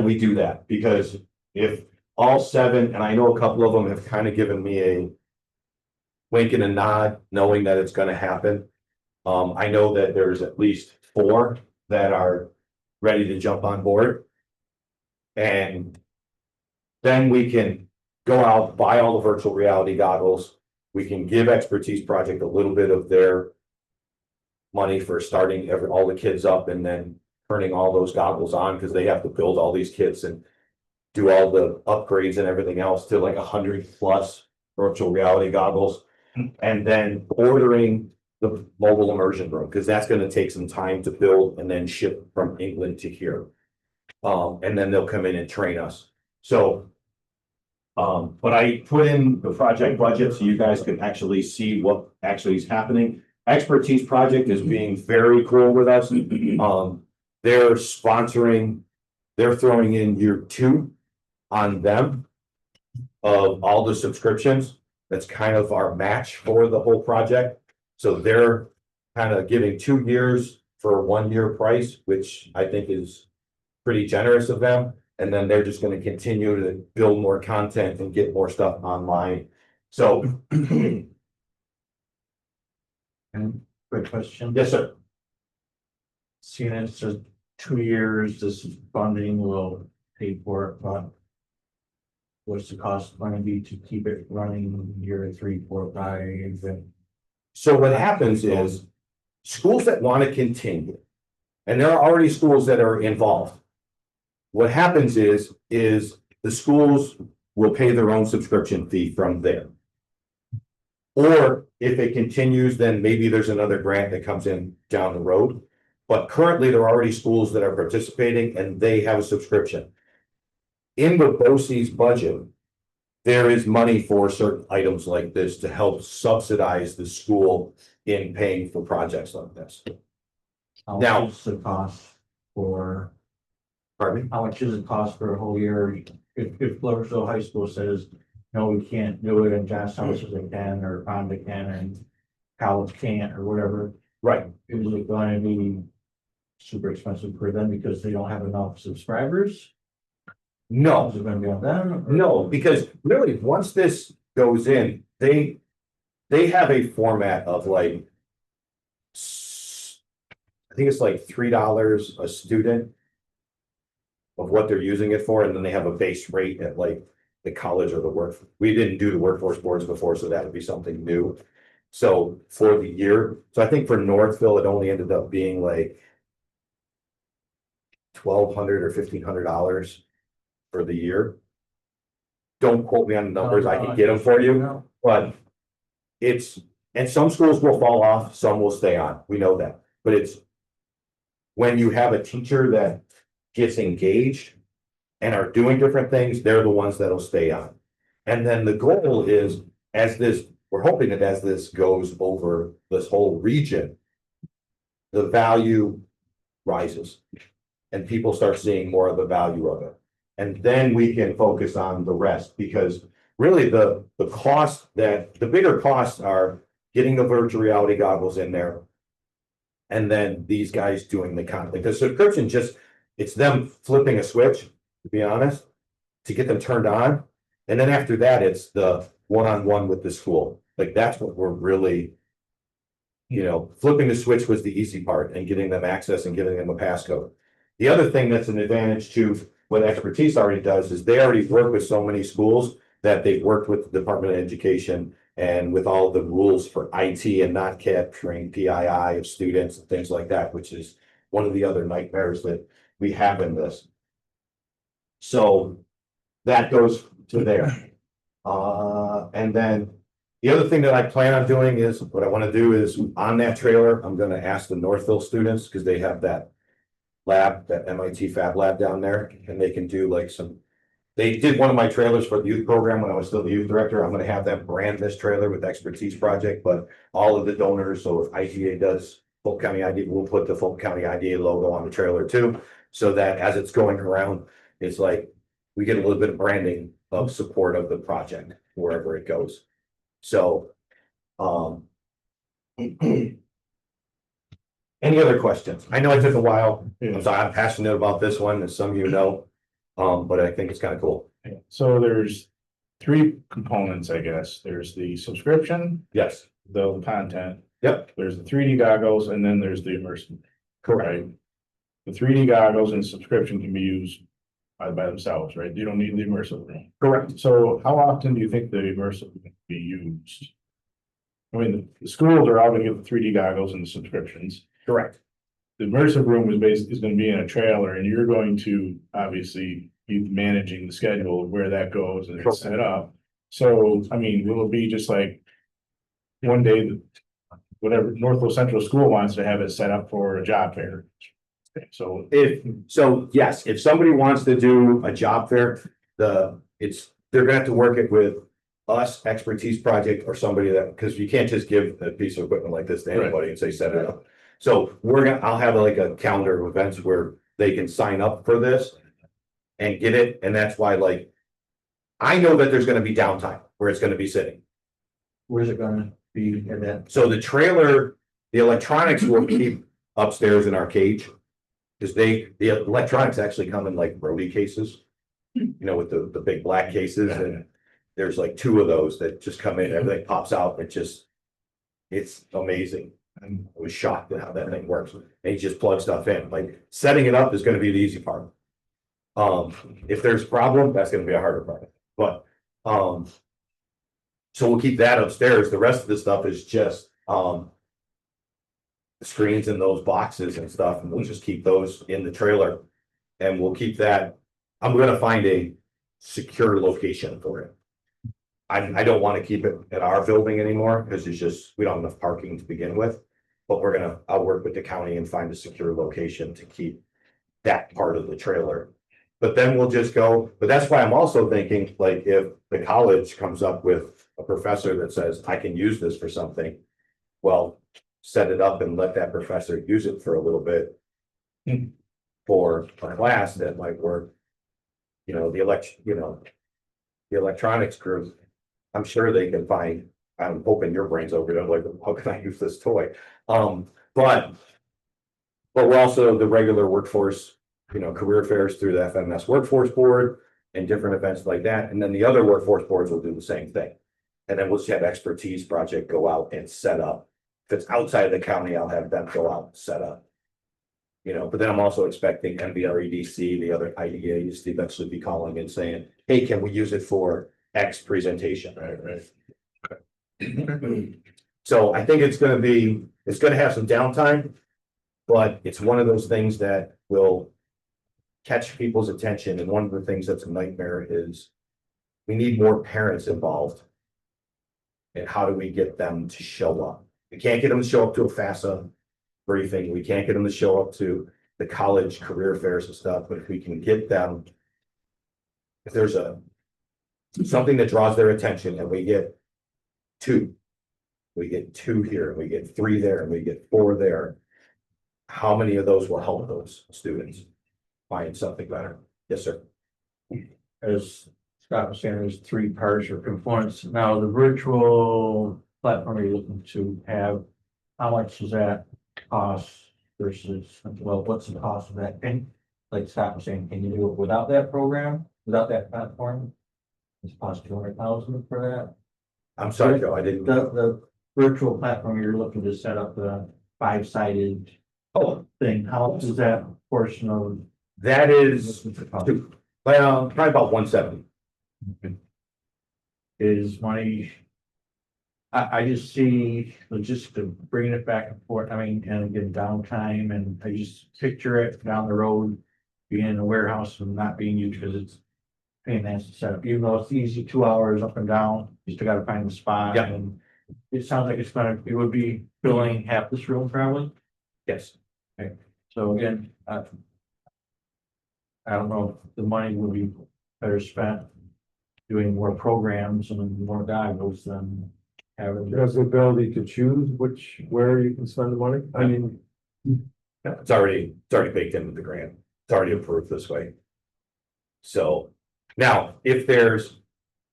we do that. Because if all 7, and I know a couple of them have kind of given me a wink and a nod, knowing that it's going to happen. I know that there's at least 4 that are ready to jump on board. And then we can go out, buy all the virtual reality goggles. We can give Expertise Project a little bit of their money for starting all the kids up and then turning all those goggles on, because they have to build all these kits and do all the upgrades and everything else to like 100+ virtual reality goggles, and then ordering the mobile immersion room, because that's going to take some time to build and then ship from England to here. And then they'll come in and train us. So, but I put in the project budget so you guys can actually see what actually is happening. Expertise Project is being very cool with us. They're sponsoring they're throwing in year 2 on them of all the subscriptions. That's kind of our match for the whole project. So they're kind of giving 2 years for a 1-year price, which I think is pretty generous of them. And then they're just gonna continue to build more content and get more stuff online. So, And quick question. yes, sir. Seeing it's just 2 years, this funding will pay for it, but what's the cost going to be to keep it running year 3, 4, 5? And So what happens is schools that want to continue, and there are already schools that are involved. What happens is the schools will pay their own subscription fee from there. Or if it continues, then maybe there's another grant that comes in down the road. But currently, there are already schools that are participating and they have a subscription. In the BOCES budget, there is money for certain items like this to help subsidize the school in paying for projects like this. how Now- much is the cost for, Pardon me? how much does it cost for a whole year? If Gloversville High School says, no, we can't do it, and Johnstown says they can, or Fonda can, and college can't, or whatever, Right. is it going to be super expensive for them because they don't have enough subscribers? No, Is it gonna be on them? or- no, because really, once this goes in, they have a format of like, I think it's like $3 a student of what they're using it for, and then they have a base rate at like the college or the work. We didn't do the workforce boards before, so that would be something new. So for the year, so I think for Northville, it only ended up being like $1,200 or $1,500 for the year. Don't quote me on the numbers, I can get them for you, but it's, and some schools will fall off, some will stay on, we know that, but it's when you have a teacher that gets engaged and are doing different things, they're the ones that'll stay on. And then the goal is, as this, we're hoping that as this goes over this whole region, the value rises and people start seeing more of the value of it. And then we can focus on the rest, because really the cost that, the bigger costs are getting the virtual reality goggles in there. And then these guys doing the content, the subscription just, it's them flipping a switch, to be honest, to get them turned on. And then after that, it's the one-on-one with the school. Like, that's what we're really, flipping the switch was the easy part, and getting them access and giving them a passcode. The other thing that's an advantage to what Expertise already does is they already work with so many schools that they've worked with the Department of Education and with all the rules for IT and not capturing PII of students and things like that, which is one of the other nightmares that we have in this. So that goes to there. And then the other thing that I plan on doing is, what I want to do is on that trailer, I'm going to ask the Northville students, because they have that lab, that MIT Fab Lab down there, and they can do like some, they did one of my trailers for the youth program when I was still the youth director. I'm gonna have them brand this trailer with Expertise Project, but all of the donors, so if IGA does Fulton County IDA, we'll put the Fulton County IDA logo on the trailer too, so that as it's going around, it's like we get a little bit of branding of support of the project wherever it goes. So, any other questions? I know it took a while. I'm sorry, I'm passionate about this one, as some of you know. But I think it's kind of cool. So there's 3 components, I guess. There's the subscription, Yes, the content. yep, There's the 3D goggles, and then there's the immersive. correct. Right? The 3D goggles and subscription can be used by themselves, right? You don't need the immersive room. Correct. So how often do you think the immersive can be used? I mean, the schools are all gonna get the 3D goggles and the subscriptions. Correct. The immersive room is gonna be in a trailer, and you're going to obviously be managing the schedule of where that goes and it's set up. So, I mean, will it be just like one day, whatever Northville Central School wants to have it set up for a job fair? So Yes, if somebody wants to do a job fair, they're gonna have to work it with us, Expertise Project, or somebody that, because you can't just give a piece of equipment like this to anybody and say, set it up. So I'll have like a calendar of events where they can sign up for this. and get it, and that's why like. I know that there's gonna be downtime where it's gonna be sitting. Where's it gonna be at that? So the trailer, the electronics will keep upstairs in our cage. Cause the electronics actually come in like Brody cases. You know, with the big black cases, and there's like 2 of those that just come in, everything pops out, it's amazing. I was shocked at how that thing works. And you just plug stuff in, like setting it up is gonna be the easy part. If there's a problem, that's gonna be a harder part, but, so we'll keep that upstairs. The rest of the stuff is just, the screens in those boxes and stuff, and we'll just keep those in the trailer. And we'll keep that, I'm gonna find a secure location for it. I don't wanna keep it at our building anymore, because it's just, we don't have enough parking to begin with. But I'll work with the county and find a secure location to keep that part of the trailer. But then we'll just go, but that's why I'm also thinking, like, if the college comes up with a professor that says, I can use this for something. Well, set it up and let that professor use it for a little bit. For a class that might work. You know, the electronics group, I'm sure they can find, I'm hoping your brain's over there, like, how can I use this toy? But we're also the regular workforce, career fairs through the FMS Workforce Board and different events like that. And then the other workforce boards will do the same thing. And then we'll just have expertise project go out and set up. If it's outside of the county, I'll have them go out and set up. But then I'm also expecting NVREDC, the other IDAs to eventually be calling and saying, hey, can we use it for X presentation? Right. So I think it's gonna have some downtime, but it's one of those things that will catch people's attention. And one of the things that's a nightmare is we need more parents involved. And how do we get them to show up? We can't get them to show up to a FAFSA briefing. We can't get them to show up to the college career fairs and stuff, but if we can get them, if there's something that draws their attention and we get 2 here, and we get 3 there, and we get 4 there, how many of those will help those students find something better? Yes, sir. As Scott was saying, there's 3 parts or components. Now, the virtual platform you're looking to have, how much does that cost versus, well, what's the cost of that? And like Scott was saying, can you do it without that program, without that platform? It's cost $200,000 for that. I'm sorry, Joe, I didn't. The virtual platform you're looking to set up the 5-sided thing, how much is that portion of? That is, well, probably about 170. Is money. I just see logistics bringing it back and forth, and again, downtime, and I just picture it down the road. Being in a warehouse and not being used because it's pain to set up, even though it's easy 2 hours up and down, you still gotta find the spot. Yeah. And it sounds like it would be filling half this room probably. Yes. Okay, so again, I don't know if the money would be better spent doing more programs and more goggles than having. There's the ability to choose where you can spend the money. I mean, It's already baked into the grant. It's already approved this way. So now, if there's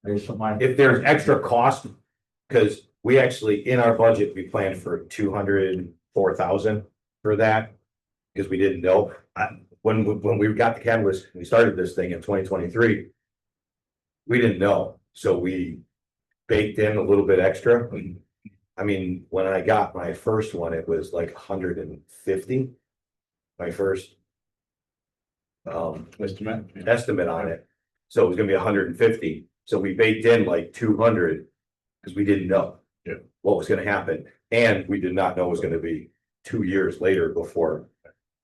extra cost, because we actually, in our budget, we planned for 204,000 for that. Because we didn't know, when we got the catalyst, we started this thing in 2023. We didn't know, so we baked in a little bit extra. When I got my first one, it was like 150. My first estimate on it. So it was gonna be 150. So we baked in like 200 because we didn't know what was gonna happen. And we did not know it was gonna be 2 years later before.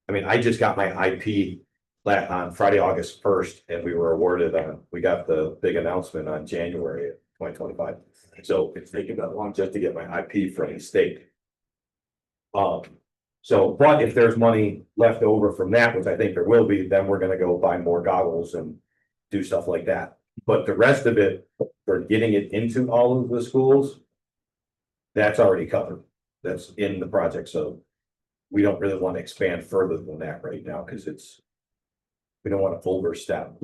I just got my IP on Friday, August 1st, and we were awarded, we got the big announcement on January 2025. So it's taken that long just to get my IP from the state. But if there's money left over from that, which I think there will be, then we're gonna go buy more goggles and do stuff like that. But the rest of it, for getting it into all of the schools, that's already covered. That's in the project, so we don't really want to expand further than that right now, because we don't want to overstep.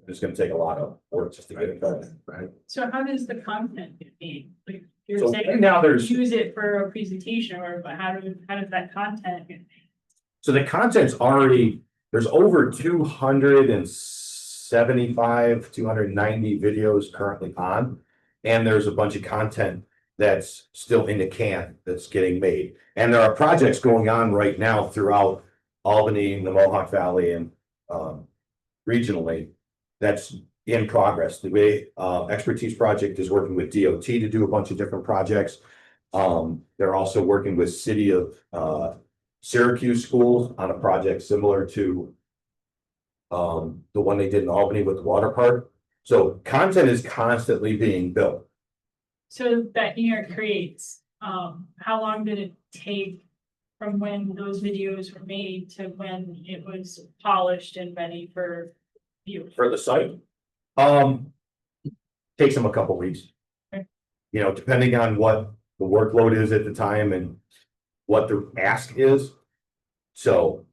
It's gonna take a lot of work just to get it done. Right. So how does the content get made? Like, you're So saying right now there's, use it for a presentation or, but how does that content get made? so the content's already, there's over 275, 290 videos currently on. And there's a bunch of content that's still in the can that's getting made. And there are projects going on right now throughout Albany, the Mohawk Valley, and regionally that's in progress. The way Expertise Project is working with DOT to do a bunch of different projects. They're also working with City of Syracuse schools on a project similar to the one they did in Albany with the water park. So content is constantly being built. So that New York creates, how long did it take from when those videos were made to when it was polished and ready for view? For the site, takes them a couple weeks. Okay. You know, depending on what the workload is at the time and what the ask is. So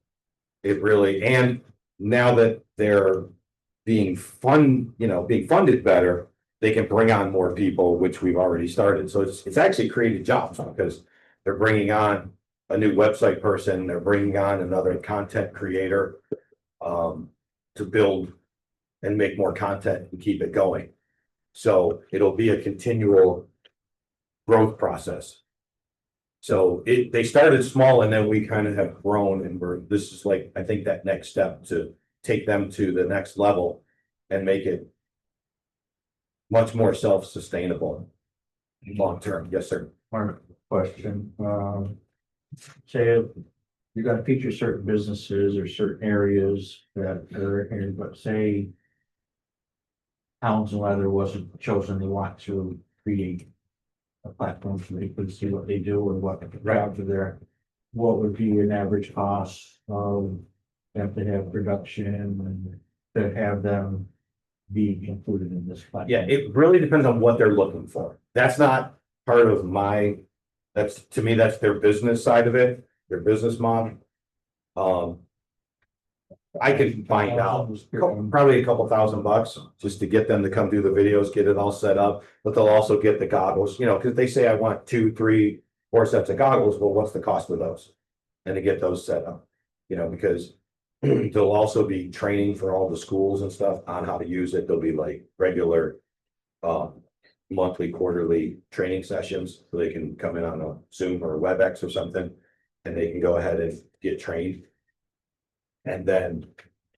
it really, and now that they're being funded better, they can bring on more people, which we've already started. So it's actually created jobs because they're bringing on a new website person, they're bringing on another content creator to build and make more content and keep it going. So it'll be a continual growth process. So they started small and then we kind of have grown and this is like, I think that next step to take them to the next level and make it much more self-sustainable long term. Yes, sir. One question, say you're gonna feature certain businesses or certain areas that are here, but say Towns and Leather wasn't chosen, they want to create a platform so they could see what they do or what the jobs are there. What would be an average cost of them to have production and to have them be included in this platform? Yeah, it really depends on what they're looking for. That's not part of to me, that's their business side of it, their business model. I could find out probably a couple $1,000 just to get them to come do the videos, get it all set up, but they'll also get the goggles, because they say I want 2, 3, 4 sets of goggles. Well, what's the cost of those? And to get those set up, because there'll also be training for all the schools and stuff on how to use it. There'll be like regular monthly, quarterly training sessions so they can come in on a Zoom or a WebEx or something and they can go ahead and get trained and then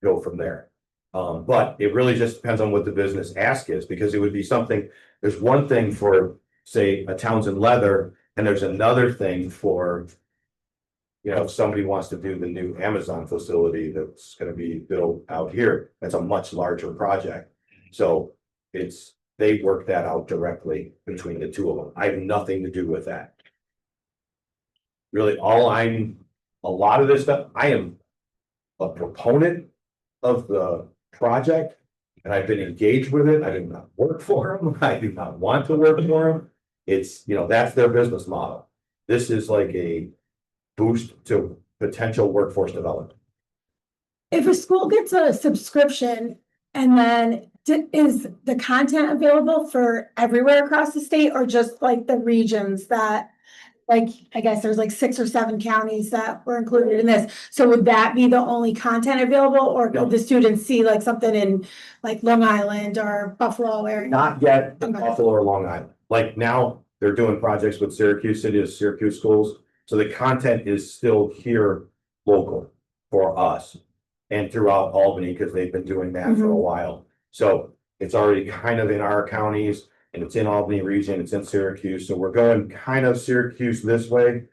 go from there. But it really just depends on what the business ask is, because it would be something, there's one thing for, say, a Townsend Leather, and there's another thing for, if somebody wants to do the new Amazon facility that's gonna be built out here, that's a much larger project. So they work that out directly between the two of them. I have nothing to do with that. Really, a lot of this stuff, I am a proponent of the project and I've been engaged with it. I do not work for them. I do not want to work for them. It's, that's their business model. This is like a boost to potential workforce development. If a school gets a subscription and then is the content available for everywhere across the state or just like the regions that, like, I guess there's like 6 or 7 counties that were included in this. So would that be the only content available, or No. could the students see like something in like Long Island or Buffalo area? Not yet in Okay. Buffalo or Long Island. Like now they're doing projects with Syracuse City of Syracuse schools. So the content is still here local for us and throughout Albany because they've been doing that for a while. So it's already kind of in our counties and it's in Albany region, it's in Syracuse. So we're going kind of Syracuse this way.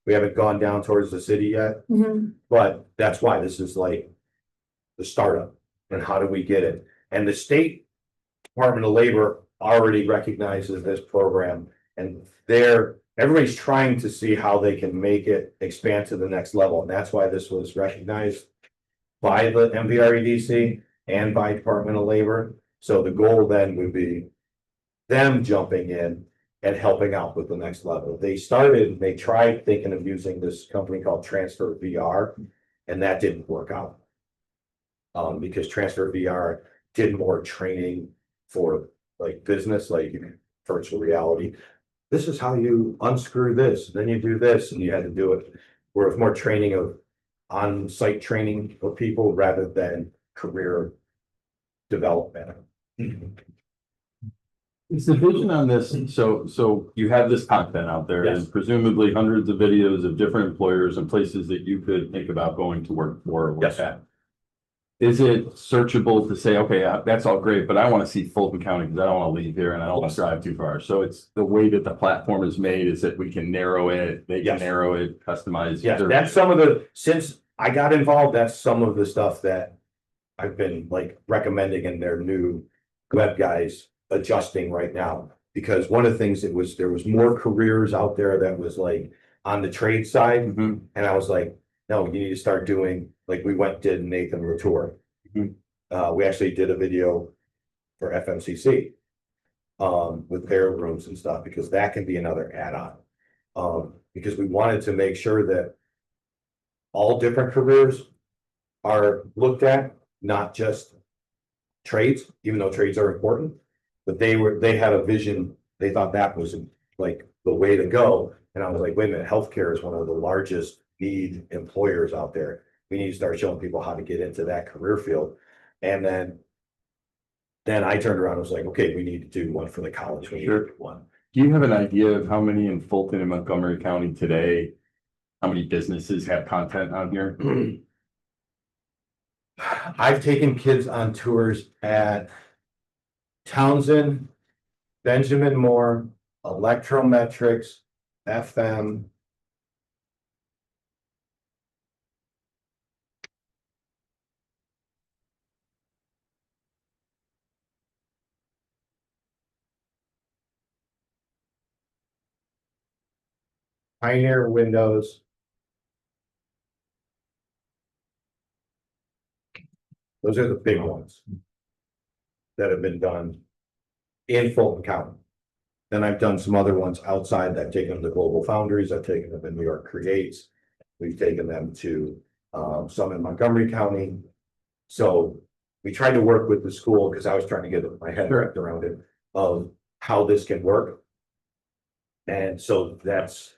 We haven't gone down towards the city yet, but that's why this is like the startup and how do we get it? And the state Department of Labor already recognizes this program and everybody's trying to see how they can make it expand to the next level. And that's why this was recognized by the MVREDC and by Department of Labor. So the goal then would be them jumping in and helping out with the next level. They tried thinking of using this company called Transfer VR, and that didn't work out. Because Transfer VR did more training for like business, like virtual reality. This is how you unscrew this, then you do this, and you had to do it. Where it's more training of on-site training for people rather than career development. Is the vision on this, so you have this content out there Yes. and presumably hundreds of videos of different employers and places that you could think about going to work for or work Yes. at. Is it searchable to say, okay, that's all great, but I want to see Fulton County because I don't want to leave here and I don't want to drive too far. So it's the way that the platform is made is that we can narrow it, they can Yes. narrow it, customize. Yes, their- that's some of the, since I got involved, that's some of the stuff that I've been like recommending in their new web guys adjusting right now. Because one of the things that was, there was more careers out there that was like on the trade side. Mhm. And I was like, no, you need to start doing, like we did Nathan Latour. Mhm. We actually did a video for FMCC. With their rooms and stuff, because that can be another add-on. Because we wanted to make sure that all different careers are looked at, not just trades, even though trades are important. But they had a vision, they thought that was like the way to go. And I was like, wait a minute, healthcare is one of the largest need employers out there. We need to start showing people how to get into that career field. And then I turned around and was like, okay, we need to do one for the college. We need to do one. Do you have an idea of how many in Fulton and Montgomery County today? How many businesses have content on here? I've taken kids on tours at Townsend, Benjamin Moore, Electrometrics, FM. Pioneer Windows. Those are the big ones that have been done in Fulton County. Then I've done some other ones outside. I've taken them to Global Foundries. I've taken them to New York Creates. We've taken them to some in Montgomery County. So we tried to work with the school because I was trying to get my head wrapped around it of how this can work. And so that's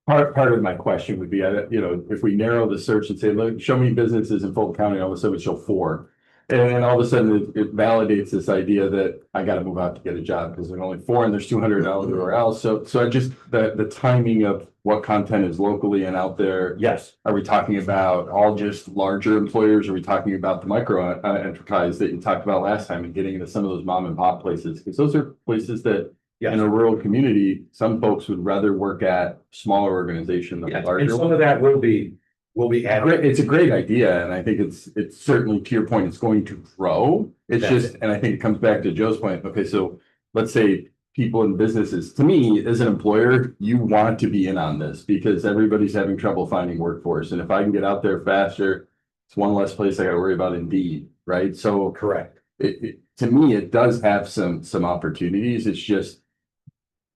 Part of my question would be, if we narrow the search and say, look, show me businesses in Fulton County, all of a sudden we show 4. And then all of a sudden it validates this idea that I got to move out to get a job because there's only 4 and there's 200 everywhere else. So I just, the timing of what content is locally and out there. yes. Are we talking about all just larger employers? Are we talking about the micro enterprise that you talked about last time and getting into some of those mom and pop places? Because those are places that Yes. in a rural community, some folks would rather work at smaller organization than a Yes. larger And some one. of that will be added. It's a great idea, and I think it's certainly, to your point, it's going to grow. It's That's just, and I think it comes back to Joe's point. Okay, so let's say people in businesses, to me, as an employer, you want to be in on this because everybody's having trouble finding workforce. And if I can get out there faster, it's one less place I got to worry about Indeed, right? So Correct. to me, it does have some opportunities. It's just,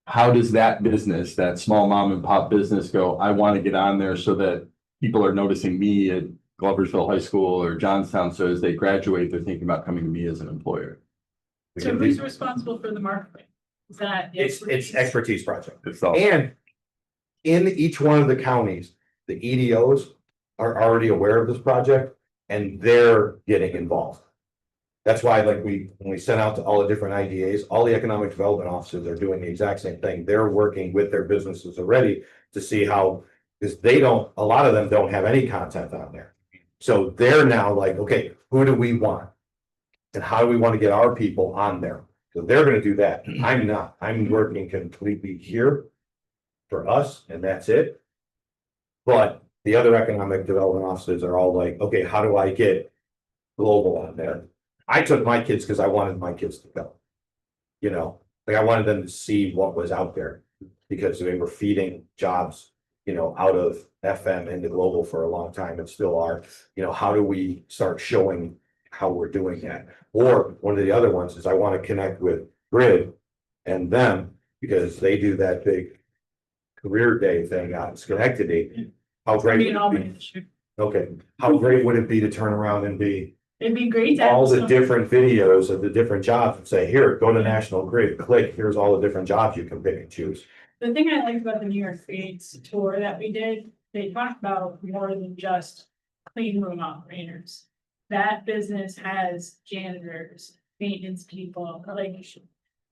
how does that business, that small mom and pop business go, I want to get on there so that people are noticing me at Gloversville High School or Johnstown. So as they graduate, they're thinking about coming to me as an employer. So who's responsible for the marketing? Is that? It's expertise project. It's all. And in each one of the counties, the EDOs are already aware of this project and they're getting involved. That's why, like, when we sent out to all the different IDAs, all the economic development officers are doing the exact same thing. They're working with their businesses already to see how, because a lot of them don't have any content on there. So they're now like, okay, who do we want? And how do we want to get our people on there? So they're gonna do that. I'm not. I'm working completely here for us, and that's it. But the other economic development officers are all like, okay, how do I get global on there? I took my kids because I wanted my kids to go. Like I wanted them to see what was out there because they were feeding jobs, out of FM into global for a long time and still are. How do we start showing how we're doing that? Or one of the other ones is I want to connect with Grid and them because they do that big career day thing out in Schenectady. How great would it be? Okay, how great would it be to turn around and be It'd be great to have all the some- different videos of the different jobs and say, here, go to National Grid, click, here's all the different jobs you can pick and choose. The thing I liked about the New York Creates tour that we did, they talked about more than just clean room operators. That business has janitors, maintenance people, like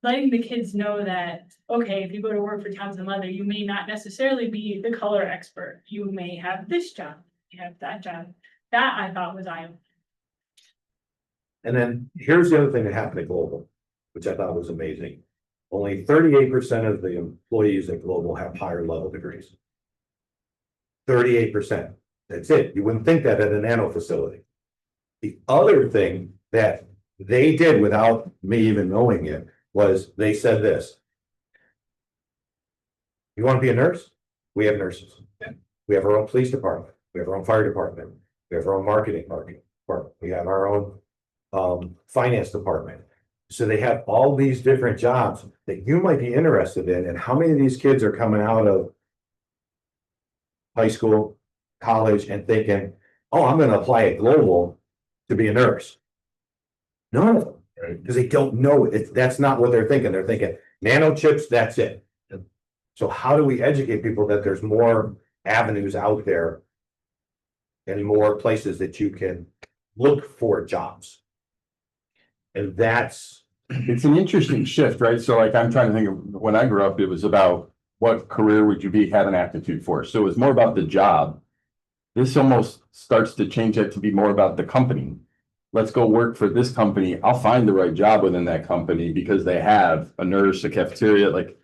letting the kids know that, okay, if you go to work for Townsend Leather, you may not necessarily be the color expert. You may have this job, you have that job. That I thought was eye-opening. And then here's the other thing that happened at Global, which I thought was amazing. Only 38% of the employees at Global have higher level degrees. 38%. That's it. You wouldn't think that at a nano facility. The other thing that they did without me even knowing it was they said this. You want to be a nurse? We have nurses. We have our own police department. We have our own fire department. We have our own marketing department. We have our own finance department. So they have all these different jobs that you might be interested in. And how many of these kids are coming out of high school, college, and thinking, oh, I'm going to apply at Global to be a nurse? None of them. Right. Because they don't know it. That's not what they're thinking. They're thinking nanochips, that's it. So how do we educate people that there's more avenues out there and more places that you can look for jobs? And that's, It's an interesting shift, right? So like, I'm trying to think of when I grew up, it was about what career would you have an aptitude for? So it was more about the job. This almost starts to change it to be more about the company. Let's go work for this company. I'll find the right job within that company because they have a nurse, a cafeteria, like,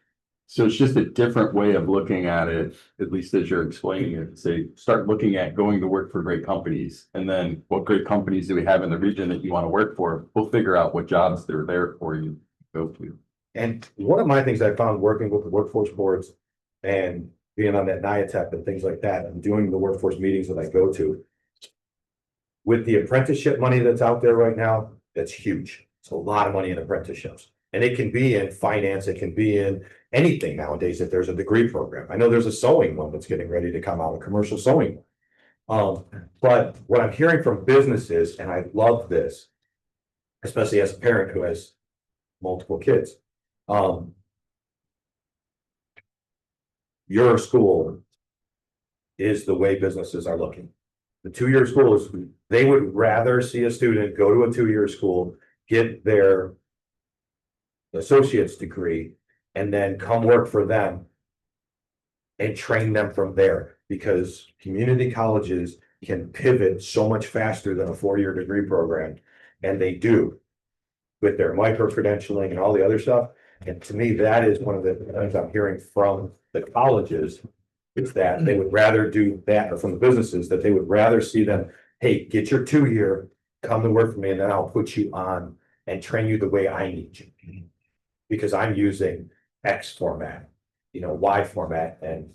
so it's just a different way of looking at it, at least as you're explaining it. Say, start looking at going to work for great companies. And then what great companies do we have in the region that you want to work for? We'll figure out what jobs they're there for you to go to. and one of my things I found working with the workforce boards and being on that NIATEP and things like that, and doing the workforce meetings that I go to, with the apprenticeship money that's out there right now, that's huge. It's a lot of money in apprenticeships. And it can be in finance, it can be in anything nowadays if there's a degree program. I know there's a sewing one that's getting ready to come out, a commercial sewing one. But what I'm hearing from businesses, and I love this, especially as a parent who has multiple kids. Your school is the way businesses are looking. The two-year schools, they would rather see a student go to a two-year school, get their associate's degree, and then come work for them and train them from there, because community colleges can pivot so much faster than a four-year degree program, and they do with their micro-credentialing and all the other stuff. And to me, that is one of the things I'm hearing from the colleges, is that they would rather do that, or from the businesses, that they would rather see them, hey, get your 2-year, come to work for me, and then I'll put you on and train you the way I need you. Because I'm using X format, Y format, and,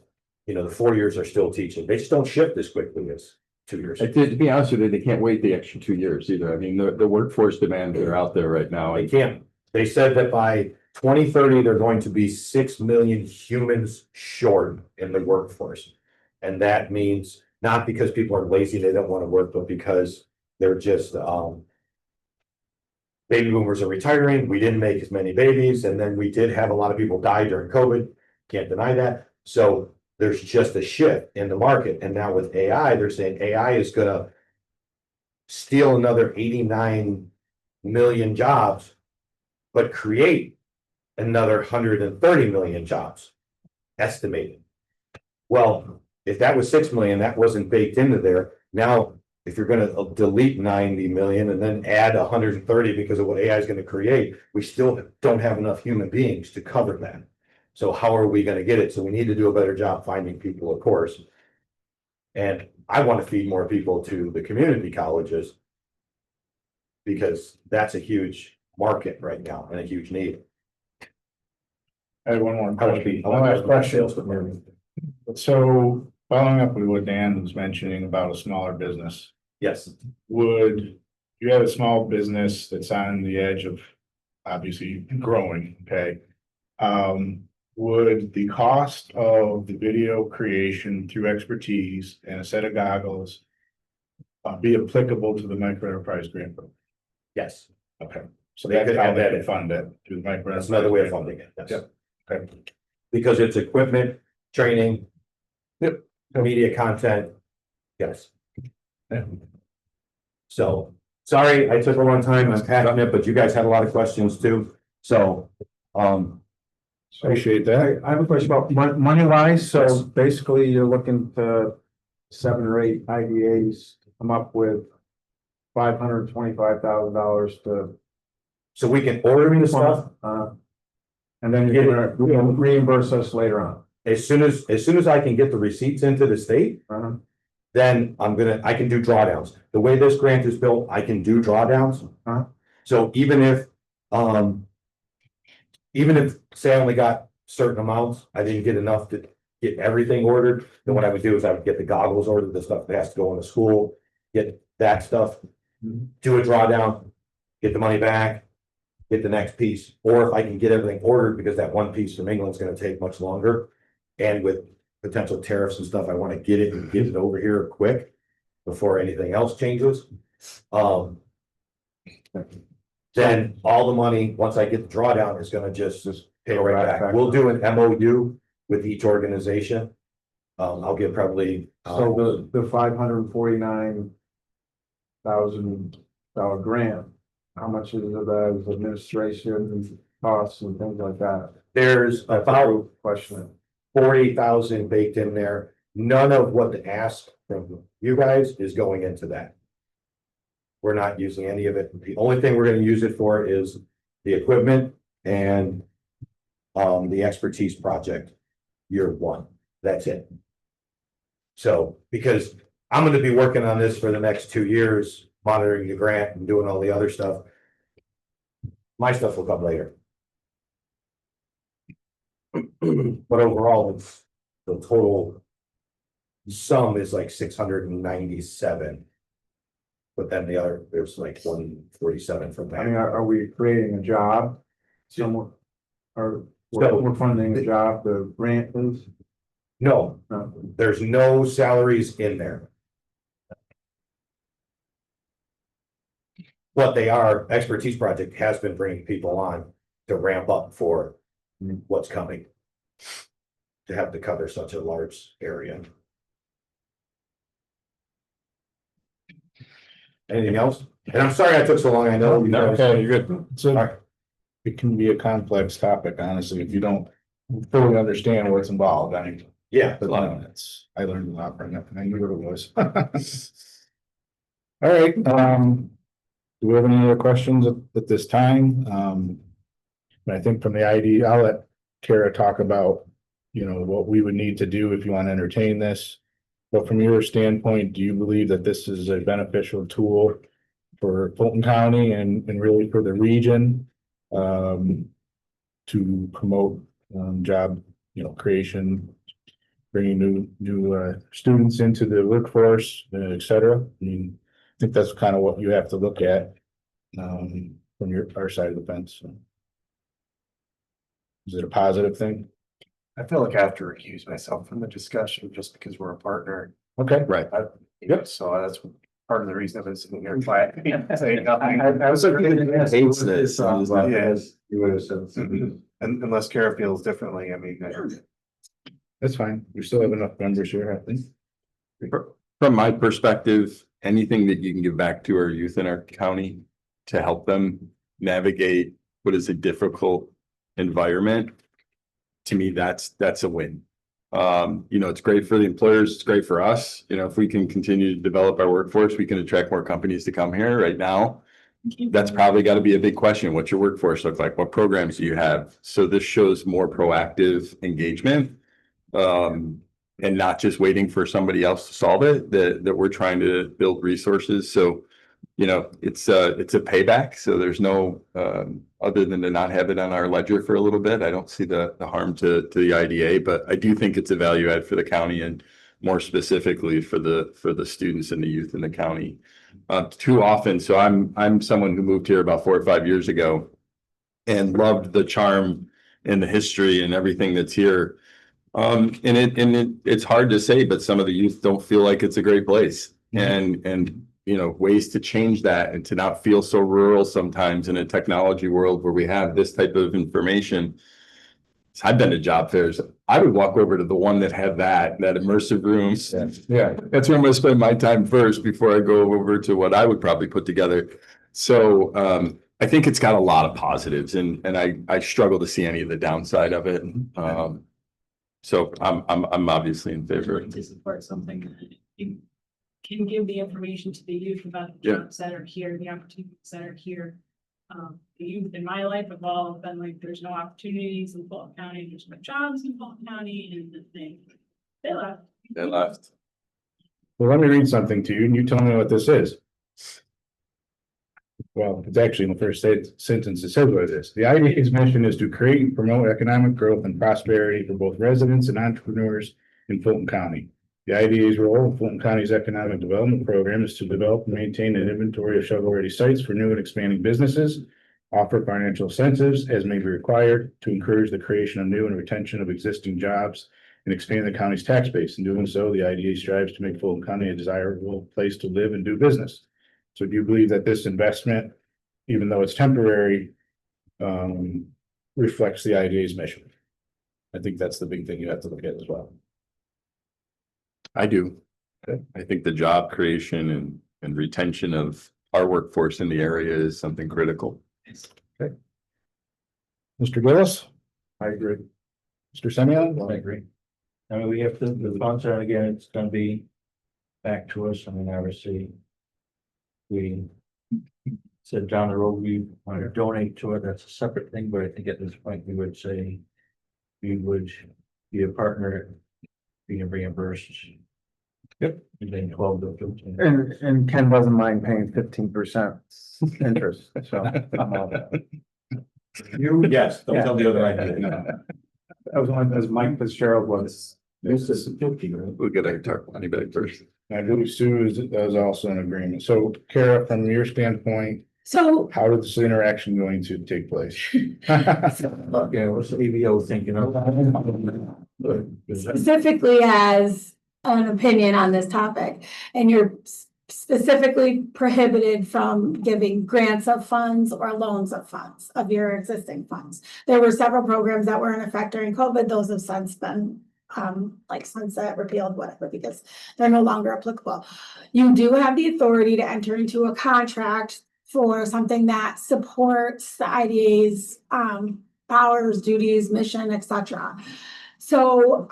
the 4 years are still teaching. They just don't shift as quickly as 2 years. To be honest with you, they can't wait the extra 2 years either. I mean, the workforce demands that are out there right now. They can't. They said that by 2030, they're going to be 6 million humans short in the workforce. And that means not because people are lazy, they don't want to work, but because they're just, baby boomers are retiring. We didn't make as many babies. And then we did have a lot of people die during COVID. Can't deny that. So there's just a shift in the market. And now with AI, they're saying AI is going to steal another 89 million jobs, but create another 130 million jobs, estimated. Well, if that was 6 million, that wasn't baked into there. Now, if you're going to delete 90 million and then add 130 because of what AI is going to create, we still don't have enough human beings to cover that. So how are we going to get it? So we need to do a better job finding people, of course. And I want to feed more people to the community colleges, because that's a huge market right now and a huge need. I have one more question. One last question. So following up with what Dan was mentioning about a smaller business, Yes. would you have a small business that's on the edge of obviously growing, okay? Would the cost of the video creation through expertise and a set of goggles be applicable to the micro enterprise grant program. Yes, Okay, so They that's could how add they that can in. fund it through the micro. that's another way of funding it. Yes. Yep. Okay. Because it's equipment, training. Yep. Media content. Yes. Yeah. So, sorry, I took a long time unpacking it, but you guys had a lot of questions too, so, Appreciate that. I have a question about money wise, so basically you're looking to 7 or 8 IDAs come up with $525,000 to. so we can order the stuff. And then you're gonna reimburse us later on. As soon as I can get the receipts into the state, then I can do drawdowns. The way this grant is built, I can do drawdowns. So even if, say I only got certain amounts, I didn't get enough to get everything ordered, then what I would do is I would get the goggles ordered, the stuff that has to go in the school, get that stuff, do a drawdown, get the money back, get the next piece, or if I can get everything ordered, because that one piece from England's gonna take much longer. And with potential tariffs and stuff, I wanna get it and get it over here quick before anything else changes. Then all the money, once I get the drawdown, is gonna just pay right back. We'll do an MOU with each organization. I'll give probably. So the $549,000 grant, how much is of that is administration costs and things like that? There's That's a about good question. 40,000 baked in there. None of what the ask from you guys is going into that. We're not using any of it. The only thing we're gonna use it for is the equipment and the expertise project, year 1. That's it. So, because I'm gonna be working on this for the next 2 years, monitoring the grant and doing all the other stuff. My stuff will come later. But overall, it's the total sum is like 697. But then the other, there's like 147 from I mean, that. are we creating a job? Someone, or we're funding a job, the grant is? No, there's no salaries in there. What they are, expertise project has been bringing people on to ramp up for what's coming. To have to cover such a large area. Anything else? And I'm sorry I took so long, I know. you guys- Okay, you're good. All So right. it can be a complex topic, honestly, if you don't fully understand what's involved. I mean, Yeah, but I learned a lot from it. I knew what it was. All right, do we have any other questions at this time? I think from the ID, I'll let Kara talk about, what we would need to do if you want to entertain this. But from your standpoint, do you believe that this is a beneficial tool for Fulton County and really for the region? To promote, job, creation, bringing new students into the workforce, et cetera. I mean, I think that's kind of what you have to look at, from our side of the fence. So. Is it a positive thing? I feel like I have to recuse myself from the discussion just because we're a partner. Okay. Right. Yep. So that's part of the reason I've been sitting here quiet. Saying nothing. I was Hates this. Yes. You would have said something. And unless Kara feels differently, I mean. That's fine. We still have enough members here, I think. From my perspective, anything that you can give back to our youth in our county to help them navigate what is a difficult environment, to me, that's a win. It's great for the employers, it's great for us. If we can continue to develop our workforce, we can attract more companies to come here. Right now, that's probably got to be a big question. What's your workforce look like? What programs do you have? So this shows more proactive engagement. And not just waiting for somebody else to solve it, that we're trying to build resources. So, it's a payback. So there's no, other than to not have it on our ledger for a little bit. I don't see the harm to the IDA, but I do think it's a value add for the county and more specifically for the students and the youth in the county. Too often, so I'm someone who moved here about 4 or 5 years ago and loved the charm and the history and everything that's here. It's hard to say, but some of the youth don't feel like it's a great place. And ways to change that and to not feel so rural sometimes in a technology world where we have this type of information. So I've been to job fairs. I would walk over to the one that had that immersive rooms. Yeah, that's where I'm gonna spend my time first before I go over to what I would probably put together. So I think it's got a lot of positives and I struggle to see any of the downside of it. So I'm obviously in favor. To support something that you can give the information to the youth about the Yeah. jobs that are here, the opportunities that are here. The youth in my life have all been like, there's no opportunities in Fulton County, there's no jobs in Fulton County, and they left. They left. Well, let me read something to you and you tell me what this is. Well, it's actually in the first sentence, it says what it is. The IDA's mission is to create and promote economic growth and prosperity for both residents and entrepreneurs in Fulton County. The IDA's role in Fulton County's economic development program is to develop and maintain an inventory of shovel-ready sites for new and expanding businesses, offer financial incentives as may be required to encourage the creation of new and retention of existing jobs, and expand the county's tax base. In doing so, the IDA strives to make Fulton County a desirable place to live and do business. So do you believe that this investment, even though it's temporary, reflects the IDA's mission? I think that's the big thing you have to look at as well. I do. I think the job creation and retention of our workforce in the area is something critical. Okay. Mr. Gillis? I agree. Mr. Semyon? I agree. I mean, we have to, the funds are, again, it's gonna be back to us. I mean, obviously. We said down the road, we want to donate to it. That's a separate thing, but I think at this point, we would say. We would be a partner, being reimbursed. Yep. Within 12 to 15. And Ken doesn't mind paying 15% interest, so. I'm all that. You? Yes, don't Yeah. tell the other idea. That was one, as Mike Fitzgerald was. This is 50, right? We'll get our talk money back first. I believe Sue is also in agreement. So Kara, from your standpoint, So how is this interaction going to take place? Okay, what's the ABO thinking of? specifically as an opinion on this topic, and you're specifically prohibited from giving grants of funds or loans of funds of your existing funds. There were several programs that were in effect during COVID. Those have since been like sunset, repealed, whatever, because they're no longer applicable. You do have the authority to enter into a contract for something that supports the IDA's powers, duties, mission, etc. So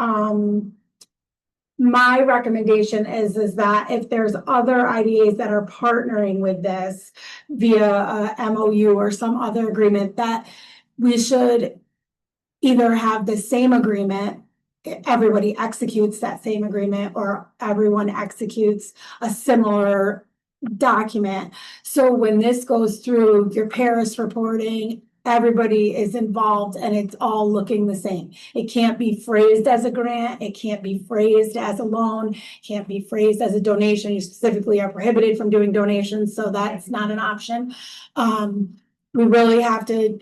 my recommendation is that if there's other IDAs that are partnering with this via a MOU or some other agreement, that we should either have the same agreement, everybody executes that same agreement, or everyone executes a similar document. So when this goes through your Paris reporting, everybody is involved and it's all looking the same. It can't be phrased as a grant. It can't be phrased as a loan. Can't be phrased as a donation. You specifically are prohibited from doing donations, so that's not an option. We really have to,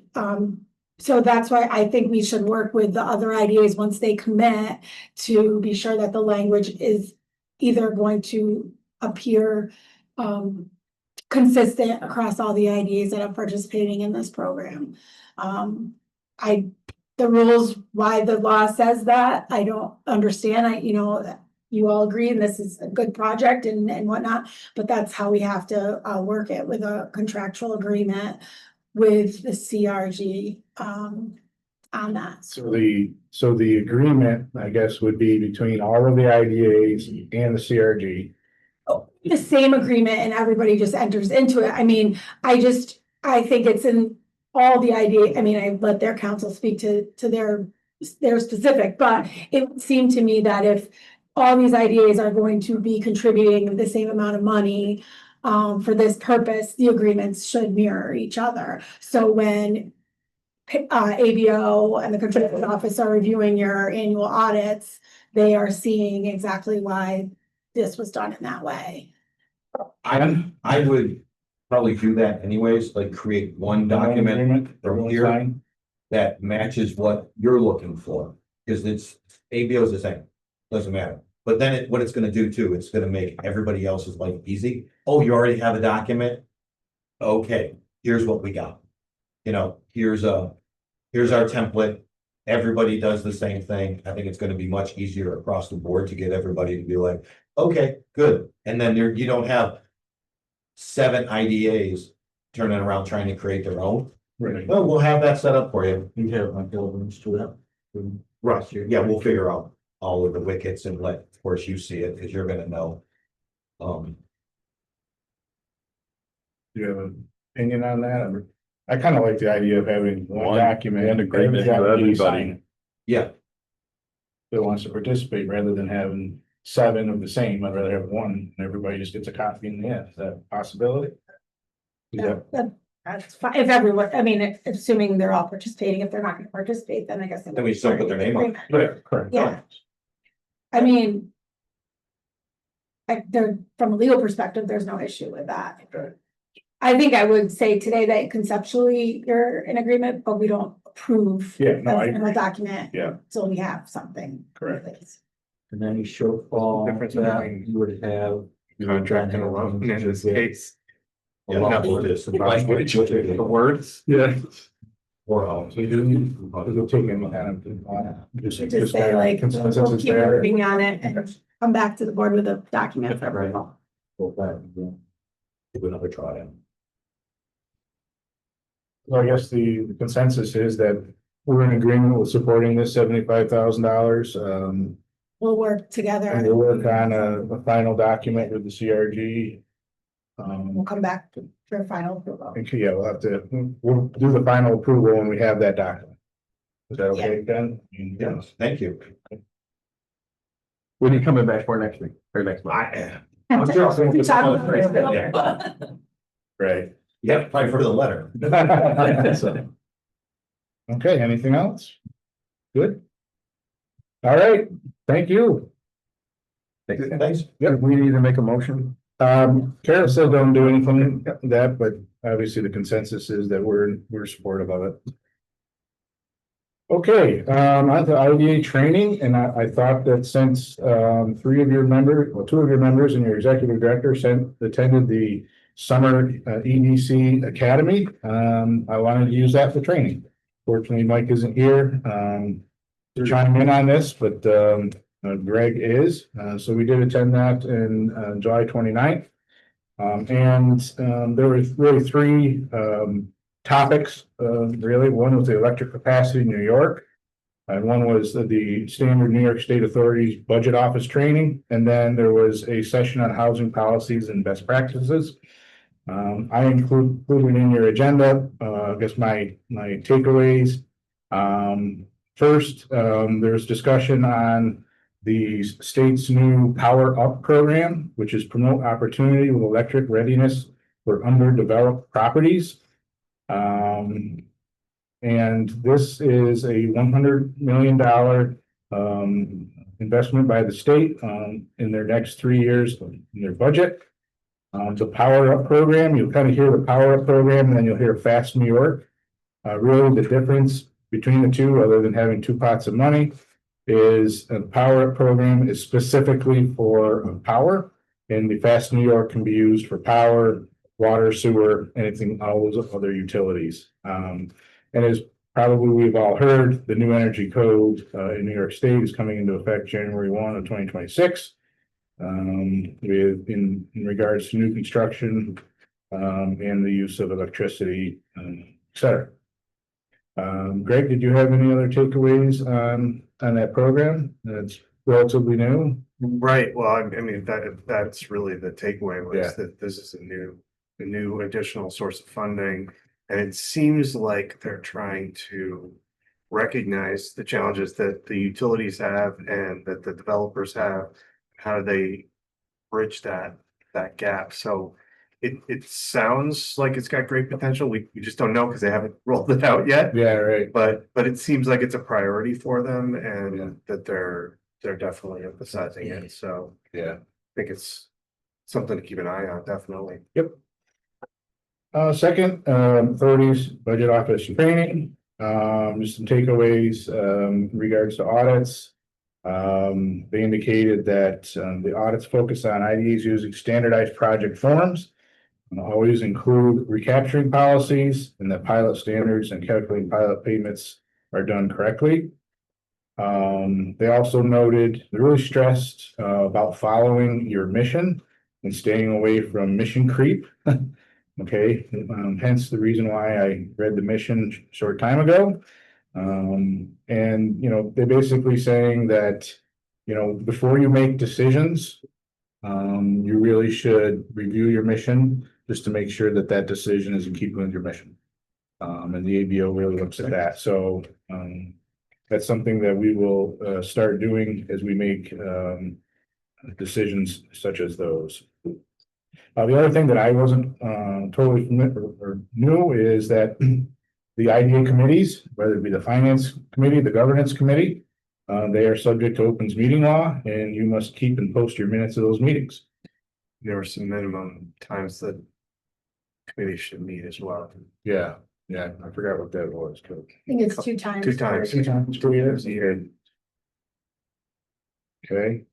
so that's why I think we should work with the other IDAs once they commit to be sure that the language is either going to appear consistent across all the IDAs that are participating in this program. The rules, why the law says that, I don't understand. You all agree, and this is a good project and whatnot, but that's how we have to work it with a contractual agreement with the CRG on that. So the agreement, I guess, would be between all of the IDAs and the CRG. The same agreement and everybody just enters into it. I mean, I think it's in all the IDA. I mean, I let their counsel speak to their specific, but it would seem to me that if all these IDAs are going to be contributing the same amount of money for this purpose, the agreements should mirror each other. So when ABO and the Controller's Office are reviewing your annual audits, they are seeing exactly why this was done in that way. I would probably do that anyways, like create one document from here that matches what you're looking for. Because it's ABO is the same, doesn't matter. But then what it's gonna do too, it's gonna make everybody else's life easy. Oh, you already have a document? Okay, here's what we got. You know, here's our template. Everybody does the same thing. I think it's gonna be much easier across the board to get everybody to be like, okay, good. And then you don't have 7 IDAs turning around trying to create their own. Right. Well, we'll have that set up for you. You have my buildings to that. Right, yeah, we'll figure out all of the wickets and let, of course, you see it, because you're gonna know. Do you have an opinion on that? I kind of like the idea of having one document. one agreement for Everybody everybody. sign it Yeah, That wants to participate rather than having 7 of the same. I'd rather have one and everybody just gets a copy in the end. Is that a possibility? Yeah. That's fine, if everyone, I mean, assuming they're all participating, if they're not gonna participate, then I guess. then we just don't put their name on. Correct. Yeah. I mean. From a legal perspective, there's no issue with that. Okay. I think I would say today that conceptually you're in agreement, but we don't approve. Yeah, no, I the final agree. document. Yeah. Till we have something. Correct. in place. And any shortfall Difference that between you would have. Contract and a loan in this case. Yeah, not with this. The words. Yeah. Or else. We do, we'll take any kind of, Just say like, consensus we'll is keep there. working on it and come back to the board with a document for approval. Go back, yeah. Do another try. Well, I guess the consensus is that we're in agreement with supporting this $75,000. We'll work together. And we'll work on a final document with the CRG. We'll come back for final approval. Okay, yeah, we'll do the final approval when we have that document. Is that okay, Ken? Yes, thank you. When are you coming back for next week or next month? I'm sure I'll send you some other things. Yeah. Right. Yeah, probably for the letter. So. Okay, anything else? Good. All right, thank you. Thanks. Yep. We need to make a motion. Carol said don't do anything like that, but obviously the consensus is that we're supportive of it. Okay, on to IDA training, and I thought that since 2 of your members and your executive director attended the summer EDC Academy, I wanted to use that for training. Fortunately, Mike isn't here to chime in on this, but Greg is. So we did attend that in July 29th. There were really 3 topics, really. One was the electric capacity in New York. And one was the standard New York State Authorities budget office training. And then there was a session on housing policies and best practices. I included in your agenda, I guess my takeaways. First, there's discussion on the state's new Power Up program, which is promote opportunity with electric readiness for underdeveloped properties. And this is a $100 million investment by the state in their next 3 years in their budget. The Power Up program, you'll kind of hear the Power Up program, and then you'll hear Fast New York. Really, the difference between the two, other than having 2 pots of money, is the Power Up program is specifically for power, and the Fast New York can be used for power, water, sewer, anything, all those other utilities. And as probably we've all heard, the new energy code in New York State is coming into effect January 1 of 2026. In regards to new construction and the use of electricity, et cetera. Greg, did you have any other takeaways on that program? That's relatively new. Right, well, I mean, that's really the takeaway was Yeah. that this is a new additional source of funding. And it seems like they're trying to recognize the challenges that the utilities have and that the developers have. How do they bridge that gap? So it sounds like it's got great potential. We just don't know because they haven't rolled it out yet. Yeah, right. But it seems like it's a priority for them and that they're definitely emphasizing it. So Yeah. I think it's something to keep an eye on, definitely. Yep. Second, authorities budget office training, just some takeaways in regards to audits. They indicated that the audits focus on IDAs using standardized project forms and always include recapturing policies, and that pilot standards and calculating pilot payments are done correctly. They also noted, they really stressed about following your mission and staying away from mission creep. Okay, hence the reason why I read the mission short time ago. And they're basically saying that, before you make decisions, you really should review your mission just to make sure that that decision is in keeping with your mission. And the ABO really looks at that. So, that's something that we will start doing as we make decisions such as those. The other thing that I wasn't totally familiar or knew is that the IDA committees, whether it be the finance committee, the governance committee, they are subject to opens meeting law, and you must keep and post your minutes of those meetings. There were some minimum times that committees should meet as well. Yeah, I forgot what that was. I think it's 2 times. 2 times. 2 times per year. Okay.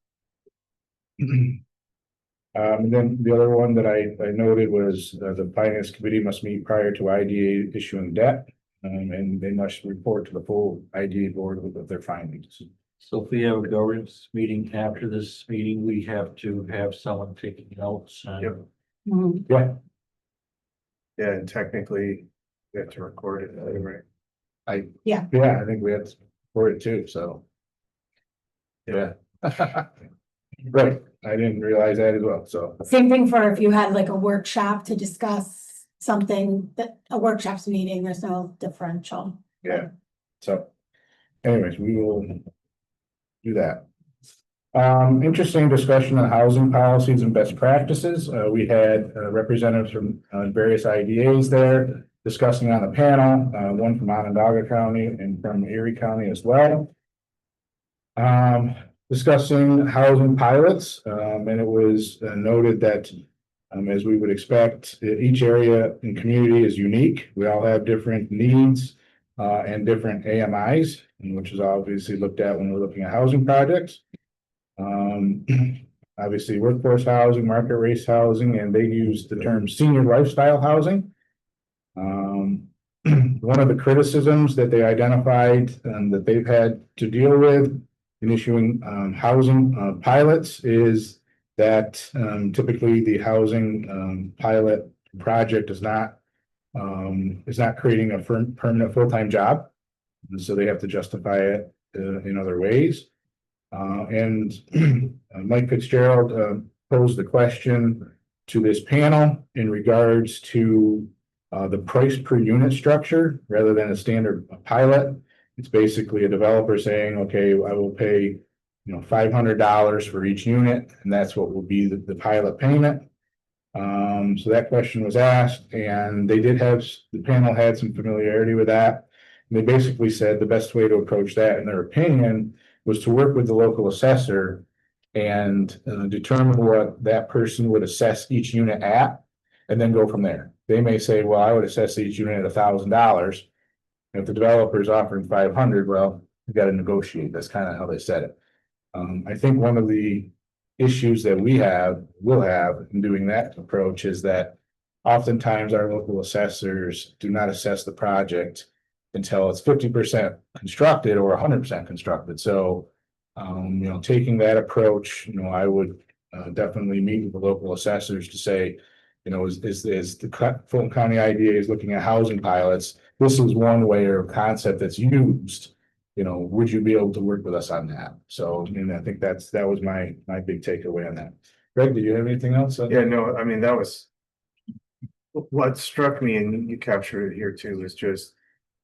And then the other one that I noted was the finance committee must meet prior to IDA issuing debt. And they must report to the full IDA board with their findings. So if we have a governance meeting after this meeting, we have to have someone taking notes. Yep. Mhm. Yeah, and technically we have to record it, right? Yeah. Yeah, I think we had to record it too, so. Yeah. Right, I didn't realize that as well, so. Same thing for if you had like a workshop to discuss something, that a workshop's meeting, there's no differential. Yeah, so anyways, we will do that. Interesting discussion on housing policies and best practices. We had representatives from various IDAs there discussing on the panel, one from Onondaga County and from Erie County as well. Discussing housing pilots, and it was noted that as we would expect, each area and community is unique. We all have different needs and different AMIs, which is obviously looked at when we're looking at housing projects. Obviously workforce housing, market race housing, and they use the term senior lifestyle housing. One of the criticisms that they identified that they've had to deal with in issuing housing pilots is that typically the housing pilot project is not creating a permanent full-time job. And so they have to justify it in other ways. And Mike Fitzgerald posed the question to this panel in regards to the price per unit structure rather than a standard pilot. It's basically a developer saying, okay, I will pay, $500 for each unit, and that's what will be the pilot payment. So that question was asked, and they did have, the panel had some familiarity with that. And they basically said the best way to approach that, in their opinion, was to work with the local assessor and determine what that person would assess each unit at, and then go from there. They may say, well, I would assess each unit at $1,000. If the developer is offering 500, well, you got to negotiate. That's kind of how they said it. I think one of the issues that will have in doing that approach is that oftentimes our local assessors do not assess the project until it's 50% constructed or 100% constructed. So, taking that approach, I would definitely meet with the local assessors to say, is the Fulton County IDA is looking at housing pilots. This is one way or concept that's used. Would you be able to work with us on that? So, I think that was my big takeaway on that. Greg, did you have anything else? Yeah, no, I mean, that was what struck me, and you captured it here too, is just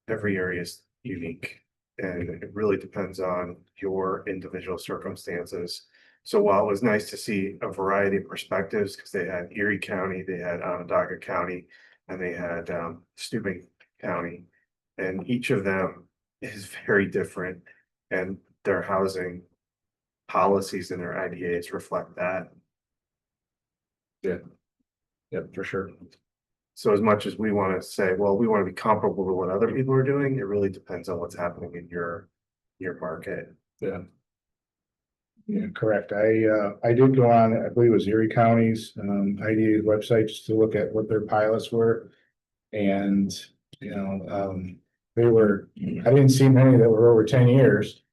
every area is unique. And it really depends on your individual circumstances. So while it was nice to see a variety of perspectives, because they had Erie County, they had Onondaga County, and they had Steuben County, and each of them is very different, and their housing policies and their IDAs reflect that. Yeah. Yep, for sure. So as much as we want to say, well, we want to be comparable to what other people are doing, it really depends on what's happening in your market. Yeah. Yeah, correct. I did go on, I believe it was Erie County's, IDA website just to look at what their pilots were. And, they were, I didn't see many that were over 10 years,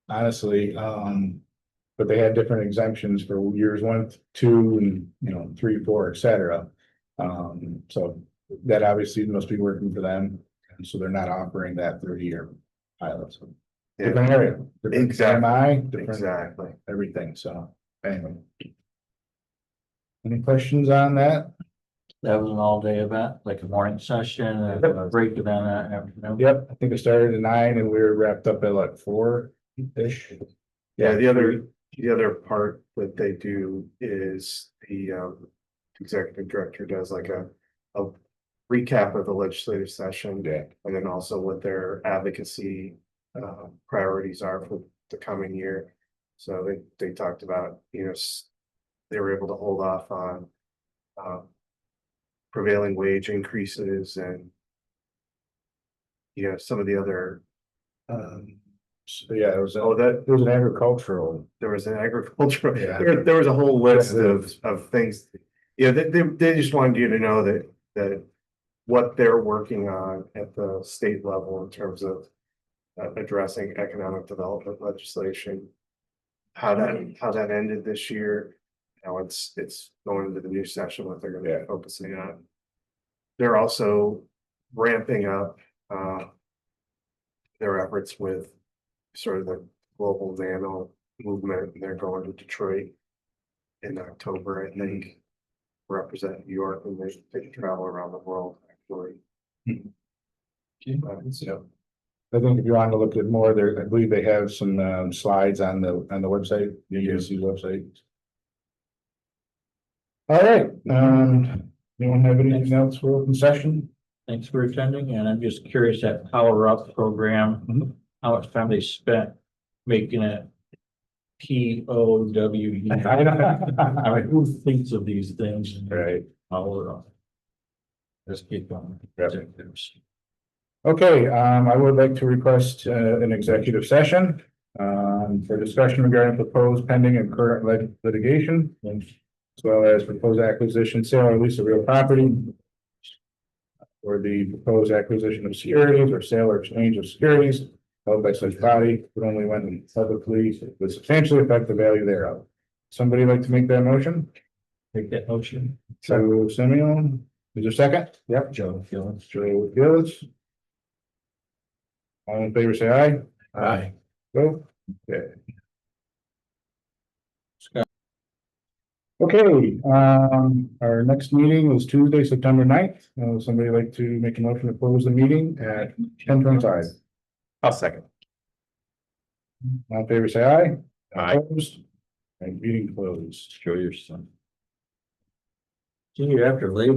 honestly. But they had different exemptions for years 1, 2, and, 3, 4, et cetera. So that obviously must be working for them. And so they're not offering that 30-year pilot. So different area. Different Exactly. MI, different Exactly. everything. So anyway. Any questions on that? That was an all-day event, like a morning session, a break event, afternoon. Yep, I think it started at 9 and we were wrapped up at like 4-ish. Yeah, the other part that they do is the executive director does like a recap of the legislative session. Yeah. And then also what their advocacy priorities are for the coming year. So they talked about, they were able to hold off on prevailing wage increases and some of the other So yeah, it was an agricultural. there was an agricultural, Yeah. there was a whole list Yeah. of things. They just wanted you to know that what they're working on at the state level in terms of addressing economic development legislation. How that ended this year. Now it's going into the new session, what they're gonna be focusing on. They're also ramping up their efforts with sort of the global nano movement. They're going to Detroit in October, I think. Represent New York, and they travel around the world actually. So I think if you want to look at more there, I believe they have some slides on the website, the UC website. All right, anyone have anything else for open session? Thanks for attending, and I'm just curious that Power Up program, how much time they spent making it POW. I mean, who thinks of these things? Right. Power Up. Just keep going. Okay, I would like to request an executive session for discussion regarding proposed pending and current litigation, as well as proposed acquisition, sale, or lease of real property, or the proposed acquisition of securities or sale or exchange of securities held by such body, but only when publicly would substantially affect the value thereof. Somebody like to make that motion? Make that motion. So Simeon, is there a second? Yep, Joe Gillis. Joe Gillis. All in favor, say aye. Aye. Go. Okay. Okay, our next meeting is Tuesday, September 9th. Somebody like to make a motion to close the meeting at 10:25. I'll second. All in favor, say aye. Aye. Opposed? And meeting closed. Show your son. See you after Labor.